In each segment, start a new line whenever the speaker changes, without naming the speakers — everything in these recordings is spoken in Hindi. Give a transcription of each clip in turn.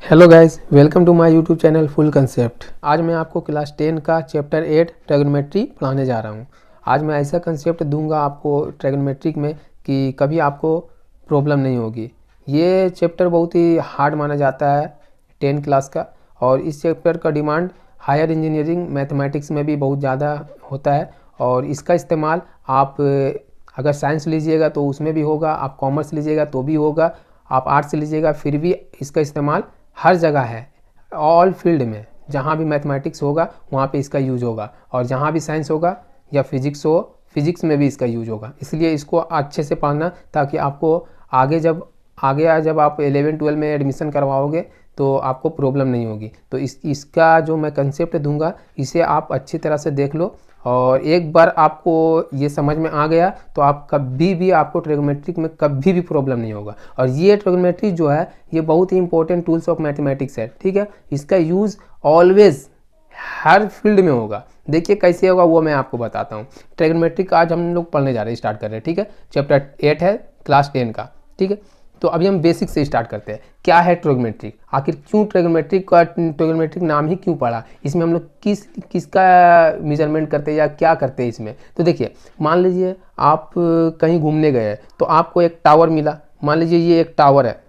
Hello guys, welcome to my YouTube channel full concept. आज मैं आपको क्लास 10 का चैप्टर 8 ट्रिग्नोमेट्री पढ़ाने जा रहा हूँ। आज मैं ऐसा कंसेप्ट दूंगा आपको ट्रिग्नोमेट्री में कि कभी आपको प्रॉब्लम नहीं होगी। ये चैप्टर बहुत ही हार्ड माना जाता है 10 क्लास का, और इस चैप्टर का डिमांड हायर इंजीनियरिंग मैथमेटिक्स में भी बहुत ज़्यादा होता है। और इसका इस्तेमाल आप अगर साइंस लीजिएगा तो उसमें भी होगा, आप कॉमर्स लीजिएगा तो भी होगा, आप आर्ट्स लीजिएगा फिर भी इसका इस्तेमाल हर जगह है। ऑल फील्ड में जहाँ भी मैथमेटिक्स होगा वहाँ पे इसका यूज होगा, और जहाँ भी साइंस होगा या फिजिक्स हो, फिजिक्स में भी इसका यूज होगा। इसलिए इसको अच्छे से पढ़ना, ताकि आपको आगे जब आप 11-12 में एडमिशन करवाओगे तो आपको प्रॉब्लम नहीं होगी। तो इसका जो मैं कंसेप्ट दूंगा इसे आप अच्छी तरह से देख लो, और एक बार आपको ये समझ में आ गया तो आप कभी भी आपको ट्रिग्नोमेट्रिक में कभी भी प्रॉब्लम नहीं होगा। और ये ट्रिग्नोमेट्री जो है ये बहुत ही इंपॉर्टेंट टूल्स ऑफ मैथमेटिक्स है, ठीक है। इसका यूज़ ऑलवेज हर फील्ड में होगा। देखिए कैसे होगा वो मैं आपको बताता हूँ। ट्रिग्नोमेट्रिक आज हम लोग पढ़ने जा रहे हैं, स्टार्ट कर रहे हैं, ठीक है। चैप्टर 8 है क्लास 10 का, ठीक है। तो अभी हम बेसिक से स्टार्ट करते हैं। क्या है ट्रिग्नोमेट्री, आखिर क्यों ट्रिग्नोमेट्रिक नाम ही क्यों पड़ा, इसमें हम लोग किसका मेजरमेंट करते हैं या क्या करते हैं इसमें। तो देखिए, मान लीजिए आप कहीं घूमने गए तो आपको एक टावर मिला। मान लीजिए ये एक टावर है,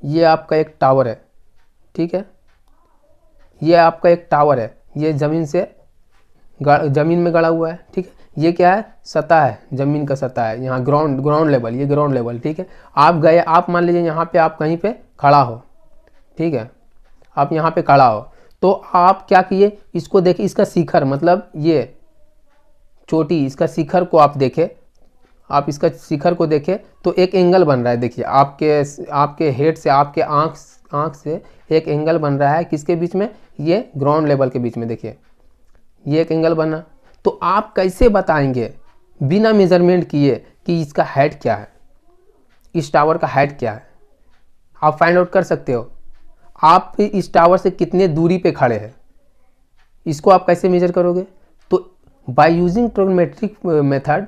ये आपका एक टावर है, ठीक है। ये आपका एक टावर है, ये ज़मीन में गड़ा हुआ है, ठीक है। ये क्या है, सतह है, ज़मीन का सतह है, यहाँ ग्राउंड लेवल, ये ग्राउंड लेवल, ठीक है। आप गए, आप मान लीजिए यहाँ पे आप कहीं पे खड़ा हो, ठीक है। आप यहाँ पे खड़ा हो तो आप क्या किए, इसको देखिए, इसका शिखर मतलब ये चोटी, इसका शिखर को आप देखें, आप इसका शिखर को देखें तो एक एंगल बन रहा है। देखिए आपके हेड से, आपके आँख से एक एंगल बन रहा है, किसके बीच में, ये ग्राउंड लेवल के बीच में। देखिए ये एक एंगल बना। तो आप कैसे बताएंगे बिना मेजरमेंट किए कि इसका हाइट क्या है, इस टावर का हाइट क्या है। आप फाइंड आउट कर सकते हो, आप इस टावर से कितने दूरी पे खड़े हैं, इसको आप कैसे मेजर करोगे। तो बाय यूजिंग ट्रिग्नोमेट्रिक मेथड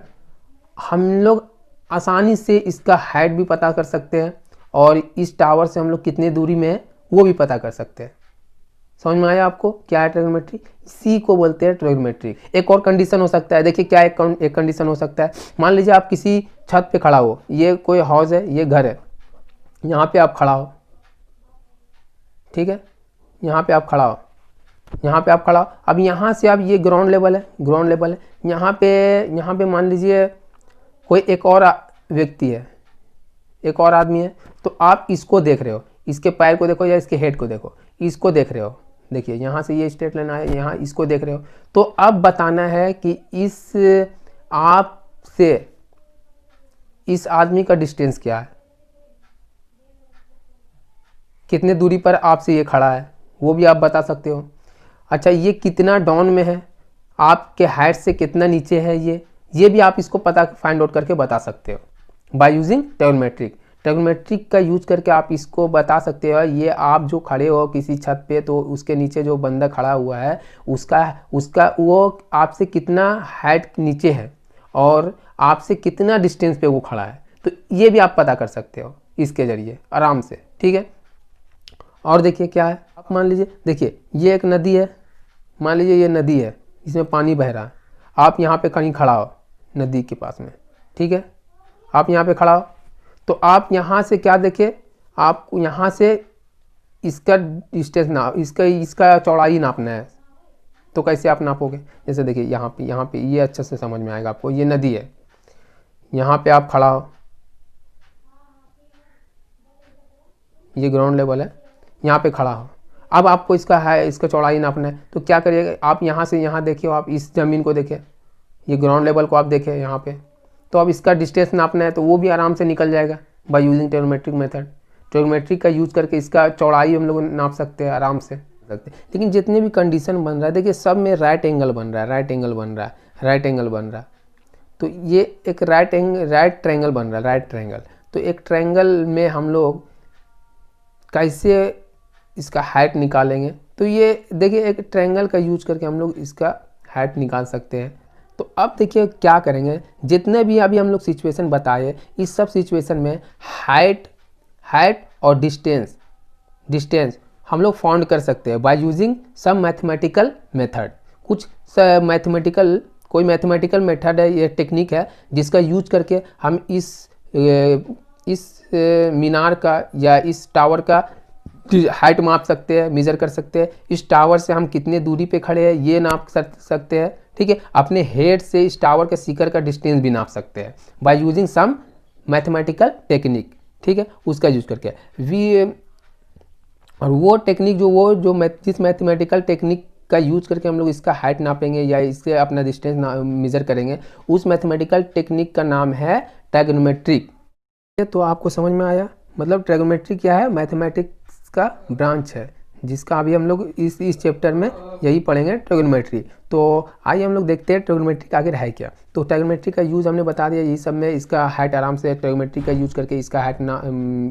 हम लोग आसानी से इसका हाइट भी पता कर सकते हैं, और इस टावर से हम लोग कितने दूरी में है वो भी पता कर सकते हैं। समझ में आया आपको क्या है ट्रिग्नोमेट्री, इसी को बोलते हैं ट्रिग्नोमेट्री। एक और कंडीशन हो सकता है, देखिए क्या एक कंडीशन हो सकता है। मान लीजिए आप किसी छत पे खड़ा हो, ये कोई हाउस है, ये घर है, यहाँ पे आप खड़ा हो, ठीक है। यहाँ पे आप खड़ा हो, यहाँ पे आप खड़ा हो। अब यहाँ से आप, ये ग्राउंड लेवल है, यहाँ पे मान लीजिए कोई एक और व्यक्ति है, एक और आदमी है। तो आप इसको देख रहे हो, इसके पैर को देखो या इसके हेड को देखो, इसको देख रहे हो। देखिए यहाँ से ये स्ट्रेट लाइन आया, यहाँ इसको देख रहे हो। तो अब बताना है कि आप से इस आदमी का डिस्टेंस क्या है, कितने दूरी पर आपसे ये खड़ा है, वो भी आप बता सकते हो। अच्छा, ये कितना डाउन में है, आपके हाइट से कितना नीचे है, ये भी आप इसको पता फाइंड आउट करके बता सकते हो बाय यूजिंग ट्रिग्नोमेट्रिक का यूज करके आप इसको बता सकते हो। ये आप जो खड़े हो किसी छत पे, तो उसके नीचे जो बंदा खड़ा हुआ है उसका वो आपसे कितना हाइट नीचे है और आपसे कितना डिस्टेंस पे वो खड़ा है। तो ये भी आप पता कर सकते हो इसके जरिए आराम से, ठीक है। और देखिए क्या है, आप मान लीजिए, देखिए ये एक नदी है, मान लीजिए ये नदी है, इसमें पानी बह रहा है। आप यहाँ पे कहीं खड़ा हो नदी के पास में, ठीक है। आप यहाँ पे खड़ा हो तो आप यहाँ से क्या देखे, आप यहाँ से इसका डिस्टेंस नाप, इसका चौड़ाई नापना है। तो कैसे आप नापोगे, जैसे देखिए यहाँ पे ये अच्छे से समझ में आएगा आपको। ये नदी है, यहाँ पे आप खड़ा हो, ये ग्राउंड लेवल है, यहाँ पे खड़ा हो। अब आपको इसका चौड़ाई नापना है। तो क्या करिएगा, आप यहाँ से यहाँ देखिए, आप इस ज़मीन को देखें, ये ग्राउंड लेवल को आप देखें यहाँ पे। तो अब इसका डिस्टेंस नापना है तो वो भी आराम से निकल जाएगा by using trigonometric method. Trigonometric का यूज़ करके इसका चौड़ाई हम लोग नाप सकते हैं आराम से। लेकिन जितने भी कंडीशन बन रहा है, देखिए सब में राइट एंगल बन रहा है। तो ये एक राइट ट्रायंगल बन रहा है, राइट ट्रायंगल। तो एक ट्रायंगल में हम लोग कैसे इसका हाइट निकालेंगे, तो ये देखिए एक ट्रायंगल का यूज करके हम लोग इसका हाइट निकाल सकते हैं। तो अब देखिए क्या करेंगे, जितने भी अभी हम लोग सिचुएशन बताए, इस सब सिचुएशन में हाइट और डिस्टेंस डिस्टेंस हम लोग फाउंड कर सकते हैं by using some mathematical method. कुछ मैथमेटिकल कोई मैथमेटिकल मेथड है, ये टेक्निक है जिसका यूज करके हम इस मीनार का या इस टावर का हाइट माप सकते हैं, मेजर कर सकते हैं। इस टावर से हम कितने दूरी पे खड़े हैं ये नाप सकते हैं, ठीक है। अपने हेड से इस टावर के शिखर का डिस्टेंस भी नाप सकते हैं by using some mathematical technique, ठीक है, उसका यूज करके और वो टेक्निक जिस मैथमेटिकल टेक्निक का यूज करके हम लोग इसका हाइट नापेंगे या इससे अपना डिस्टेंस मेजर करेंगे, उस मैथमेटिकल टेक्निक का नाम है ट्रिग्नोमेट्रिक। तो आपको समझ में आया, मतलब ट्रिग्नोमेट्री क्या है, मैथमेटिक्स का ब्रांच है जिसका अभी हम लोग इस चैप्टर में यही पढ़ेंगे, ट्रिग्नोमेट्री। तो आइए हम लोग देखते हैं ट्रिग्नोमेट्री आखिर है क्या। तो ट्रिग्नोमेट्री का यूज़ हमने बता दिया, यही सब में इसका हाइट आराम से ट्रिग्नोमेट्री का यूज़ करके इसका हाइट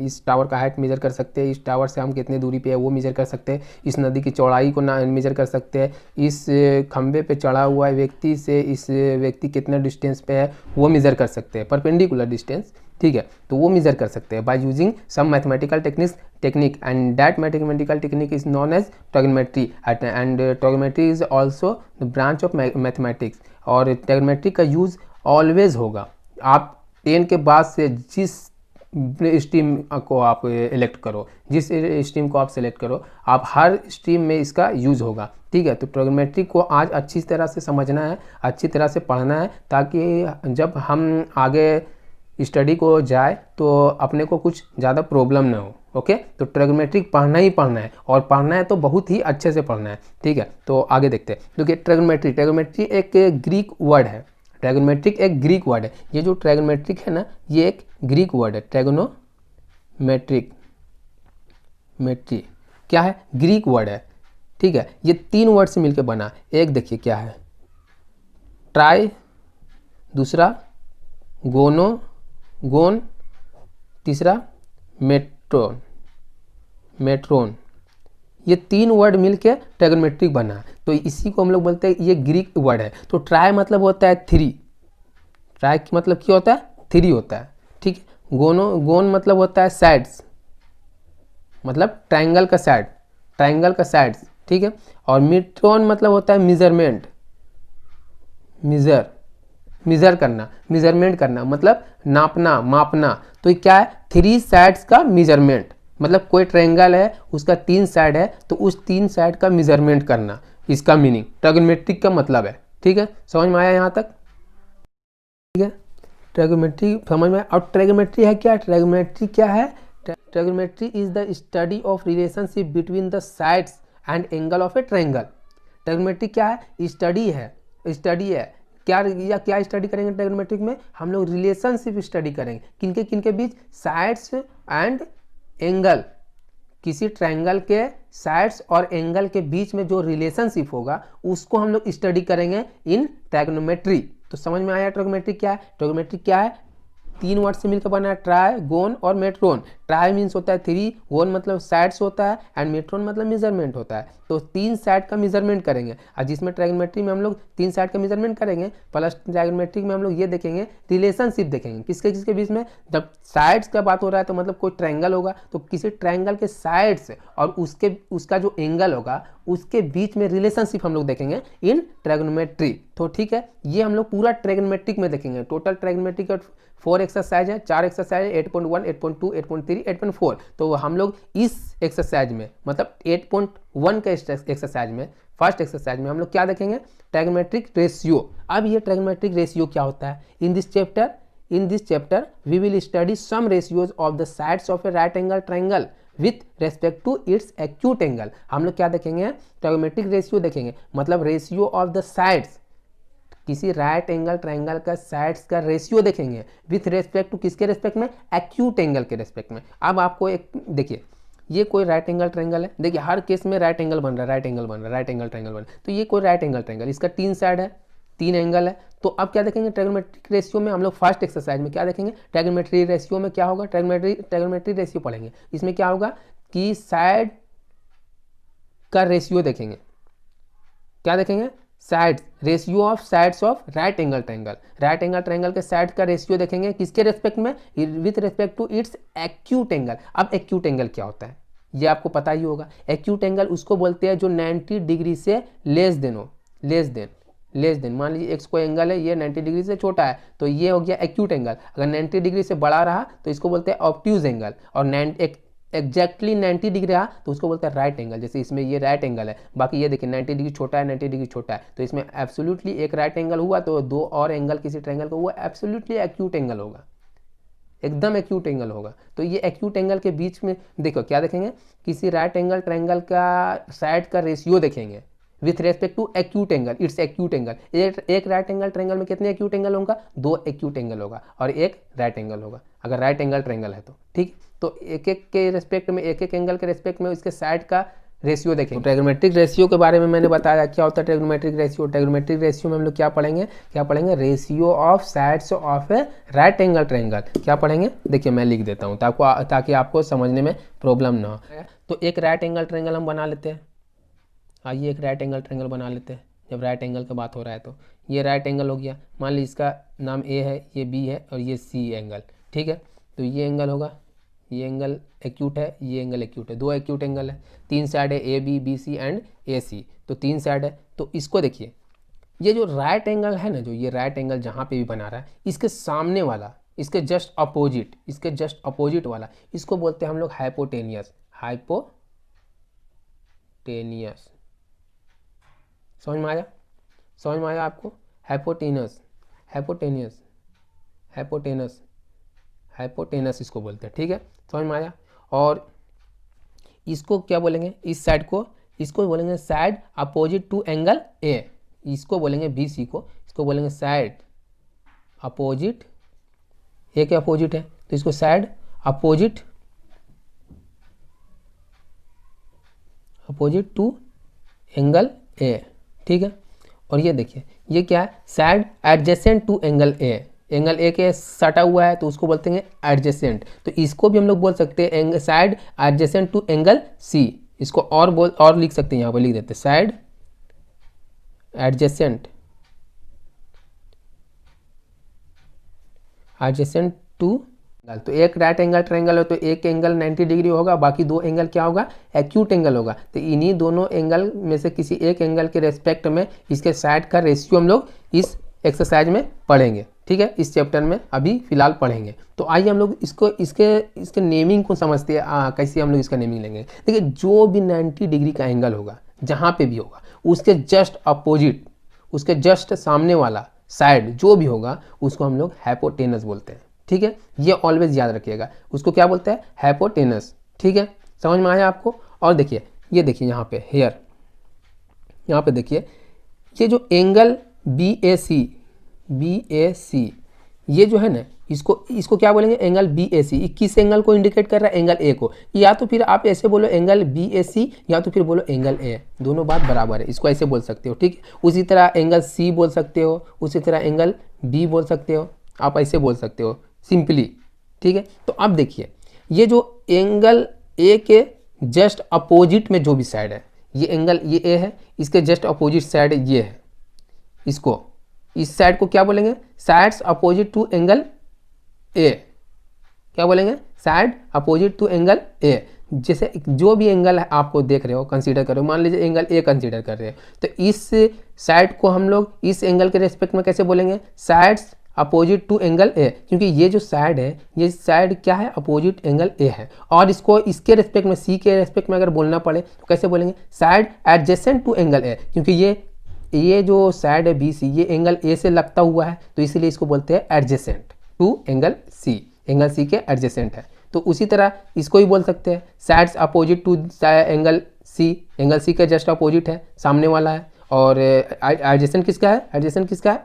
इस टावर का हाइट मेजर कर सकते हैं, इस टावर से हम कितने दूरी पे है वो मेजर कर सकते हैं, इस नदी की चौड़ाई को मेजर कर सकते हैं, इस खंबे पे चढ़ा हुआ व्यक्ति से इस व्यक्ति कितना डिस्टेंस पे है वो मेजर कर सकते हैं, परपेंडिकुलर डिस्टेंस, ठीक है। तो वो मेजर कर सकते हैं by using some mathematical technique and that mathematical technique is known as trigonometry and trigonometry is also the branch of mathematics. और ट्रिग्नोमेट्री का यूज़ ऑलवेज होगा, आप 10 के बाद से जिस स्ट्रीम को आप इलेक्ट करो, जिस स्ट्रीम को आप सेलेक्ट करो, आप हर स्ट्रीम में इसका यूज़ होगा, ठीक है। तो ट्रिग्नोमेट्री को आज अच्छी तरह से समझना है, अच्छी तरह से पढ़ना है, ताकि जब हम आगे स्टडी को जाए तो अपने को कुछ ज़्यादा प्रॉब्लम ना हो, ओके। तो ट्रिग्नोमेट्री पढ़ना ही पढ़ना है, और पढ़ना है तो बहुत ही अच्छे से पढ़ना है, ठीक है। तो आगे देखते हैं। देखिए ट्रिग्नोमेट्री एक ग्रीक वर्ड है, ट्रिग्नोमेट्रिक एक ग्रीक वर्ड है। ये जो ट्रिग्नोमेट्रिक है ना, ये एक ग्रीक वर्ड है। ट्रिग्नोमेट्रिक क्या है, ग्रीक वर्ड है, ठीक है। ये 3 वर्ड से मिलकर बना। एक देखिए क्या है, ट्राई, दूसरा गोन, तीसरा मेट्रोन, ये 3 वर्ड मिलके ट्रिग्नोमेट्रिक बना। तो इसी को हम लोग बोलते हैं, ये ग्रीक वर्ड है। तो ट्राई मतलब होता है 3, ट्राई मतलब क्या होता है, 3 होता है, ठीक है। गोन मतलब होता है साइड्स, मतलब ट्रायंगल का साइड्स, ठीक है। और मेट्रोन मतलब होता है मेजरमेंट, मेजरमेंट करना मतलब नापना, मापना। तो ये क्या है, 3 साइड्स का मेजरमेंट, मतलब कोई ट्रायंगल है उसका 3 साइड है तो उस 3 साइड का मेजरमेंट करना, इसका मीनिंग ट्रिग्नोमेट्रिक का मतलब है, ठीक है। समझ में आया यहाँ तक, ठीक है। ट्रिग्नोमेट्री समझ में। और ट्रिग्नोमेट्री है क्या, trigonometry is the study of relationship between the sides and angle of A triangle. Trigonometry क्या है, स्टडी है क्या स्टडी करेंगे ट्रिग्नोमेट्रिक में, हम लोग रिलेशनशिप स्टडी करेंगे, किनके बीच, साइड्स एंड एंगल, किसी ट्रायंगल के साइड्स और एंगल के बीच में जो रिलेशनशिप होगा उसको हम लोग स्टडी करेंगे इन ट्रिग्नोमेट्री। तो समझ में आया ट्रिग्नोमेट्री क्या है। ट्रिग्नोमेट्री क्या है, 3 वर्ड से मिलकर बना है, ट्राई, गोन और मेट्रोन। ट्राई मीन्स होता है 3, गोन मतलब साइड्स होता है, एंड मेट्रोन मतलब मेजरमेंट होता है। तो 3 साइड का मेजरमेंट करेंगे, और जिसमें ट्रिग्नोमेट्री में हम लोग 3 साइड का मेजरमेंट करेंगे, प्लस ट्रिग्नोमेट्री में हम लोग ये देखेंगे, रिलेशनशिप देखेंगे किसके बीच में। जब साइड्स का बात हो रहा है तो मतलब कोई ट्रायंगल होगा, तो किसी ट्रायंगल के साइड्स और उसका जो एंगल होगा उसके बीच में रिलेशनशिप हम लोग देखेंगे इन ट्रिग्नोमेट्री। तो ठीक है, ये हम लोग पूरा ट्रिग्नोमेट्रिक में देखेंगे। टोटल ट्रिग्नोमेट्रिक का 4 एक्सरसाइज है, 4 एक्सरसाइज है, 8.1, 8.2, 8.3, 8.4। तो हम लोग इस एक्सरसाइज में, मतलब 8.1 के एक्सरसाइज में, फर्स्ट एक्सरसाइज में हम लोग क्या देखेंगे, ट्रिग्नोमेट्रिक रेशियो। अब ये ट्रिग्नोमेट्रिक रेशियो क्या होता है, in this chapter we will study some ratios of the sides of a right angle triangle with respect to its acute angle. हम लोग क्या देखेंगे, ट्रिग्नोमेट्रिक रेशियो देखेंगे, मतलब रेशियो ऑफ द साइड्स, किसी राइट एंगल ट्रायंगल का साइड्स का रेशियो देखेंगे विथ रेस्पेक्ट टू किसके रेस्पेक्ट में, एक्यूट एंगल के रेस्पेक्ट में। अब आपको एक देखिए, ये कोई राइट एंगल ट्रायंगल है, देखिए हर केस में राइट एंगल बन रहा है, राइट एंगल ट्रायंगल बन रहा है। तो ये कोई राइट एंगल ट्रायंगल, इसका 3 साइड है, 3 एंगल है। तो अब क्या देखेंगे, ट्रिग्नोमेट्रिक रेशियो में हम लोग फर्स्ट एक्सरसाइज में क्या देखेंगे, ट्रिग्नोमेट्रिक रेशियो में क्या होगा, ट्रिग्नोमेट्रिक रेशियो पढ़ेंगे। इसमें क्या होगा कि साइड का रेशियो देखेंगे, क्या देखेंगे, sides, ratio of sides of right angle triangle के साइड का रेशियो देखेंगे किसके रेस्पेक्ट में, with respect to its acute angle. अब एक्यूट एंगल क्या होता है, ये आपको पता ही होगा। एक्यूट एंगल उसको बोलते हैं जो 90 डिग्री से लेस देन हो, लेस देन। मान लीजिए एक्स को एंगल है, ये 90 डिग्री से छोटा है तो ये हो गया एक्यूट एंगल। अगर 90 डिग्री से बड़ा रहा तो इसको बोलते हैं ऑब्ट्यूज एंगल, और एग्जैक्टली 90 डिग्री रहा तो उसको बोलते हैं राइट एंगल। जैसे इसमें ये राइट एंगल है, बाकी ये देखिए 90 डिग्री छोटा है, 90 डिग्री छोटा है, तो इसमें एब्सोल्युटली एक राइट एंगल हुआ तो दो और एंगल किसी ट्रायंगल का वो एब्सोल्युटली एक्यूट एंगल होगा, एकदम एक्यूट एंगल होगा। तो ये एक्यूट एंगल के बीच में देखो क्या देखेंगे, किसी राइट एंगल ट्रायंगल का साइड का रेशियो देखेंगे with respect to acute angle, its acute angle. एक राइट एंगल ट्रायंगल में कितने एक्यूट एंगल होगा, 2 एक्यूट एंगल होगा और एक राइट एंगल होगा, अगर राइट एंगल ट्रायंगल है तो। ठीक, तो एक एक के रेस्पेक्ट में, एक एक एंगल के रेस्पेक्ट में इसके साइड का रेशियो देखेंगे। ट्रिग्नोमेट्रिक रेशियो के बारे में मैंने बताया क्या होता है ट्रिग्नोमेट्रिक रेशियो। ट्रिग्नोमेट्रिक रेशियो में हम लोग क्या पढ़ेंगे, ratio of sides of a right angle triangle. क्या पढ़ेंगे, देखिए मैं लिख देता हूँ ताकि आपको समझने में प्रॉब्लम ना हो। तो एक राइट एंगल ट्रायंगल हम बना लेते हैं, आइए एक राइट एंगल ट्रायंगल बना लेते हैं। जब राइट एंगल की बात हो रहा है तो ये राइट एंगल हो गया, मान लीजिए इसका नाम ए है, ये बी है और ये सी एंगल। ठीक है, तो ये एंगल होगा, ये एंगल एक्यूट है, ये एंगल एक्यूट है, 2 एक्यूट एंगल है, 3 साइड है A B, B C and A C, तो 3 साइड है। तो इसको देखिए, ये जो राइट एंगल है ना, जो ये राइट एंगल जहाँ पे भी बना रहा है, इसके सामने वाला, इसके जस्ट अपोजिट वाला, इसको बोलते हैं हम लोग हाइपोटेनियस। समझ में आया आपको, हाइपोटेनस इसको बोलते हैं। ठीक है, समझ में आया। और इसको क्या बोलेंगे, इस साइड को, इसको बोलेंगे side opposite to angle A, इसको बोलेंगे बी सी को, इसको बोलेंगे साइड अपोजिट, ए के अपोजिट है तो इसको side opposite to angle A. ठीक है, और ये देखिए ये क्या है, side adjacent to angle A, angle A के सटा हुआ है तो उसको बोलते हैं एडजेसेंट। तो इसको भी हम लोग बोल सकते हैं side adjacent to angle C, इसको और लिख सकते हैं, यहाँ पर लिख देते हैं साइड एडजेसेंट टू। तो एक राइट एंगल ट्रायंगल हो तो एक एंगल 90 डिग्री होगा, बाकी 2 एंगल क्या होगा, एक्यूट एंगल होगा। तो इन्हीं दोनों एंगल में से किसी एक एंगल के रेस्पेक्ट में इसके साइड का रेशियो हम लोग इस एक्सरसाइज में पढ़ेंगे। ठीक है, इस चैप्टर में अभी फिलहाल पढ़ेंगे। तो आइए हम लोग इसके नेमिंग को समझते हैं, कैसे हम लोग इसका नेमिंग लेंगे। देखिए, जो भी 90 डिग्री का एंगल होगा, जहाँ पे भी होगा, उसके जस्ट अपोजिट, उसके जस्ट सामने वाला साइड जो भी होगा उसको हम लोग हाइपोटेनस बोलते हैं। ठीक है, ये ऑलवेज याद रखिएगा, उसको क्या बोलते हैं, हाइपोटेनस। ठीक है, समझ में आया आपको। और देखिए, ये देखिए यहाँ पे हेयर, यहाँ पे देखिए ये जो एंगल बी ए सी, ये जो है ना, इसको क्या बोलेंगे, एंगल बी ए सी। किस एंगल को इंडिकेट कर रहा है, एंगल ए को। या तो फिर आप ऐसे बोलो एंगल बी ए सी, या तो फिर बोलो एंगल ए, दोनों बात बराबर है, इसको ऐसे बोल सकते हो। ठीक है, उसी तरह एंगल सी बोल सकते हो, उसी तरह एंगल बी बोल सकते हो, आप ऐसे बोल सकते हो सिंपली। ठीक है, तो अब देखिए ये जो एंगल ए के जस्ट अपोजिट में जो भी साइड है, ये एंगल ये ए है, इसके जस्ट अपोजिट साइड ये है, इसको, इस साइड को क्या बोलेंगे, sides opposite to angle A. क्या बोलेंगे, side opposite to angle A. जैसे जो भी एंगल आपको देख रहे हो, कंसीडर करो, मान लीजिए एंगल ए कंसीडर कर रहे हो, तो इस साइड को हम लोग इस एंगल के रेस्पेक्ट में कैसे बोलेंगे, sides opposite to angle A, क्योंकि ये जो साइड है, ये साइड क्या है, अपोजिट एंगल ए है। और इसको इसके रेस्पेक्ट में, सी के रेस्पेक्ट में अगर बोलना पड़े तो कैसे बोलेंगे, side adjacent to angle A, क्योंकि ये जो साइड है बी सी, ये एंगल ए से लगता हुआ है, तो इसीलिए इसको बोलते हैं adjacent to angle C, angle C के एडजेसेंट है। तो उसी तरह इसको ही बोल सकते हैं sides opposite to angle C, angle C के जस्ट अपोजिट है, सामने वाला है। और एडजेसेंट किसका है,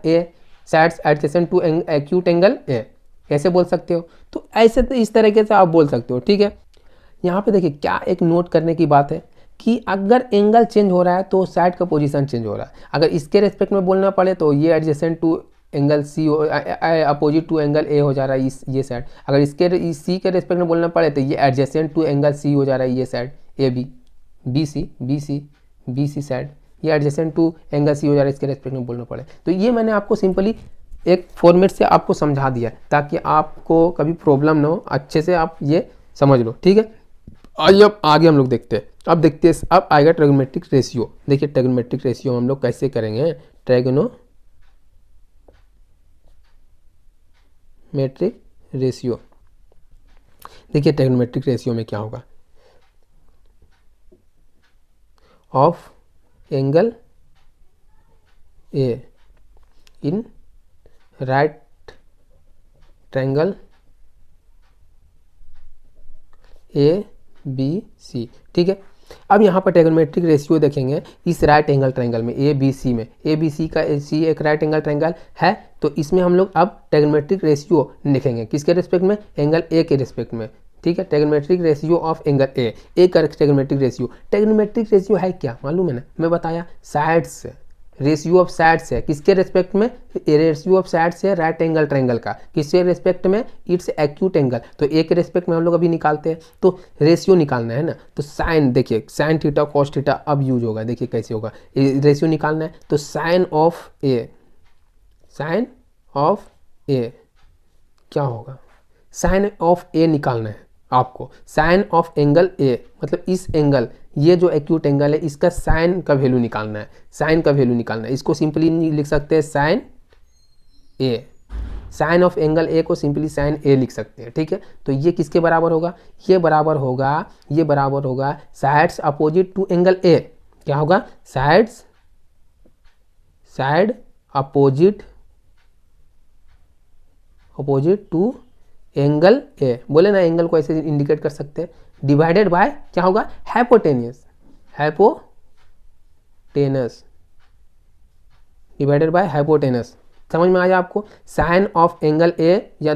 A, sides adjacent to acute angle A, ऐसे बोल सकते हो। तो ऐसे तो इस तरीके से आप बोल सकते हो। ठीक है, यहाँ पे देखिए क्या एक नोट करने की बात है कि अगर एंगल चेंज हो रहा है तो साइड का पोजीशन चेंज हो रहा है। अगर इसके रेस्पेक्ट में बोलना पड़े तो ये adjacent to angle C opposite to angle A हो जा रहा है ये साइड। अगर इसके सी के रेस्पेक्ट में बोलना पड़े तो ये एडजेसेंट टू एंगल सी हो जा रहा है ये side, A B C side, ये एडजेसेंट टू एंगल सी हो जा रहा है इसके रेस्पेक्ट में बोलना पड़े। तो ये मैंने आपको सिंपली एक फॉर्मेट से आपको समझा दिया ताकि आपको कभी प्रॉब्लम ना हो, अच्छे से आप ये समझ लो। ठीक है, आइए अब आगे हम लोग देखते हैं। अब देखते हैं, अब आएगा ट्रिग्नोमेट्रिक रेशियो। देखिए ट्रिग्नोमेट्रिक रेशियो हम लोग कैसे करेंगे। ट्रिग्नोमेट्रिक रेशियो, देखिए ट्रिग्नोमेट्रिक रेशियो में क्या होगा, of angle A in right triangle A B C. ठीक है, अब यहाँ पर ट्रिग्नोमेट्रिक रेशियो देखेंगे इस राइट एंगल ट्रायंगल में ए बी सी में। ए बी सी का सी एक राइट एंगल ट्रायंगल है, तो इसमें हम लोग अब ट्रिग्नोमेट्रिक रेशियो लिखेंगे किसके रिस्पेक्ट में, एंगल ए के रिस्पेक्ट में। ठीक है, ट्रिग्नोमेट्रिक रेशियो ऑफ एंगल ए का ट्रिग्नोमेट्रिक रेशियो। ट्रिग्नोमेट्रिक रेशियो है क्या मालूम है ना, मैं बताया साइड्स से, रेशियो ऑफ साइड्स है किसके रिस्पेक्ट में, रेशियो ऑफ साइड्स है राइट एंगल ट्रायंगल का, किसके रिस्पेक्ट में, इट्स एक्यूट एंगल। तो ए के रिस्पेक्ट में हम लोग अभी निकालते हैं, तो रेशियो निकालना है ना, तो साइन देखिए साइन थीटा कॉस थीटा अब यूज होगा। देखिए कैसे होगा, रेशियो निकालना है तो sine of A, sine of A क्या होगा, साइन ऑफ ए निकालना है आपको। साइन ऑफ एंगल ए मतलब इस एंगल, ये जो एक्यूट एंगल है इसका साइन का वैल्यू निकालना है, साइन का वैल्यू निकालना है। इसको सिंपली लिख सकते हैं sine A, sine of angle A को सिंपली साइन ए लिख सकते हैं। ठीक है, तो ये किसके बराबर होगा, ये बराबर होगा, ये बराबर होगा sides opposite to angle A. क्या होगा, sides, side opposite, opposite to angle A, बोले ना एंगल को ऐसे इंडिकेट कर सकते हैं, डिवाइडेड बाय क्या होगा, hypotenuse, hypotenuse, divided by hypotenuse. समझ में आया आपको, साइन ऑफ एंगल ए या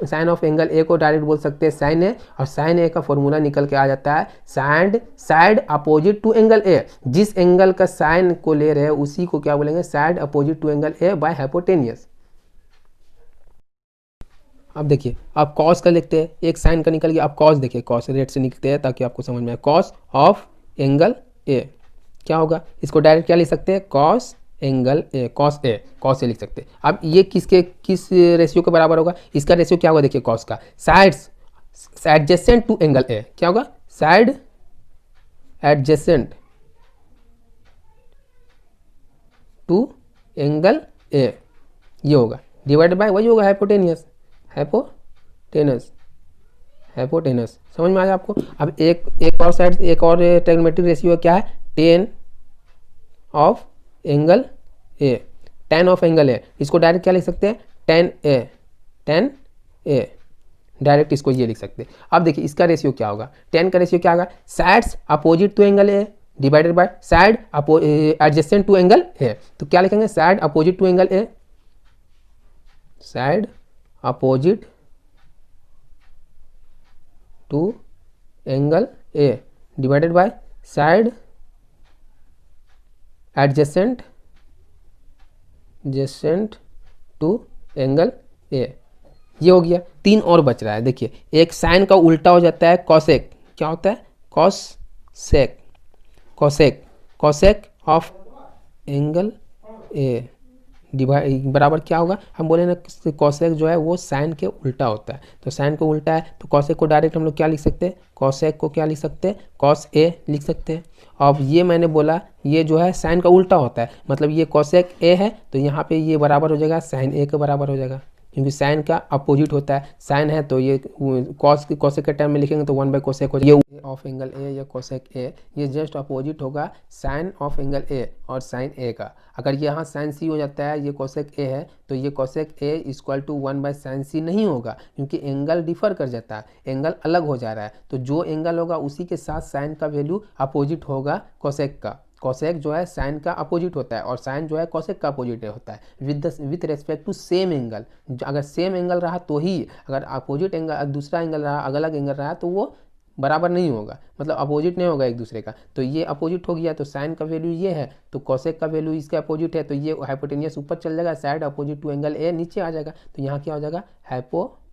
साइन ऑफ एंगल ए को डायरेक्ट बोल सकते हैं साइन ए, और साइन ए का फॉर्मूला निकल के आ जाता है side, side opposite to angle A. जिस एंगल का साइन को ले रहे हैं उसी को क्या बोलेंगे, side opposite to angle A by hypotenuse. अब देखिए आप कॉस का लिखते हैं, एक साइन का निकल गया, आप कॉस देखिए, कॉस रेट से निकलते हैं ताकि आपको समझ में आए। कॉस ऑफ एंगल ए क्या होगा, इसको डायरेक्ट क्या लिख सकते हैं, cos angle A, cos A, cos A लिख सकते हैं। अब ये किसके किस रेशियो के बराबर होगा, इसका रेशियो क्या होगा, देखिए कॉस का sides adjacent to angle A, क्या होगा, side adjacent to angle A, ये होगा डिवाइड बाय वही होगा हाइपोटेनियस, हाइपोटेनस, हाइपोटेनस। समझ में आया आपको। अब एक और साइड, एक और ट्रिग्नोमेट्रिक रेशियो क्या है, ten of angle A, ten of angle A, इसको डायरेक्ट क्या लिख सकते हैं, टेन ए, टेन ए, डायरेक्ट इसको ये लिख सकते हैं। अब देखिए इसका रेशियो क्या होगा, टेन का रेशियो क्या होगा, sides opposite to angle A divided by side adjacent to angle A. तो क्या लिखेंगे, side opposite to angle A, side opposite to angle A divided by side adjacent to angle A. ये हो गया, तीन और बच रहा है। देखिए एक साइन का उल्टा हो जाता है कॉसेक, क्या होता है, cosec, cosec, cosec of angle A divide बराबर क्या होगा, हम बोले ना कॉसेक जो है वो साइन के उल्टा होता है, तो साइन को उल्टा है तो कॉसेक को डायरेक्ट हम लोग क्या लिख सकते हैं, कॉसेक को क्या लिख सकते हैं, कॉस ए लिख सकते हैं। अब ये मैंने बोला ये जो है साइन का उल्टा होता है, मतलब ये कॉसेक ए है तो यहाँ पे ये बराबर हो जाएगा साइन ए के बराबर हो जाएगा, क्योंकि साइन का अपोजिट होता है, साइन है तो ये कॉसेक के टर्म में लिखेंगे तो 1 बाय कोसेक हो जाएगा। ये ऑफ एंगल ए या कोसेक ए ये जस्ट अपोजिट होगा साइन ऑफ एंगल ए और साइन ए का। अगर यहाँ साइन सी हो जाता है, ये कोसेक ए है, तो ये cosec A equal to 1 by sine C नहीं होगा, क्योंकि एंगल डिफर कर जाता है, एंगल अलग हो जा रहा है। तो जो एंगल होगा उसी के साथ साइन का वैल्यू अपोजिट होगा कोसेक का। कोसेक जो है साइन का अपोजिट होता है और साइन जो है कोसेक का अपोजिट होता है with respect to same angle. अगर सेम एंगल रहा तो ही, अगर अपोजिट एंगल दूसरा एंगल रहा, अलग अलग एंगल रहा तो वो बराबर नहीं होगा, मतलब अपोजिट नहीं होगा एक दूसरे का। तो ये अपोजिट हो गया तो साइन का वैल्यू ये है, तो कोसेक का वैल्यू इसका अपोजिट है, तो ये हाइपोटेनियस ऊपर चल जाएगा, side opposite to angle A नीचे आ जाएगा। तो यहाँ क्या हो जाएगा, हाइपोटेनस,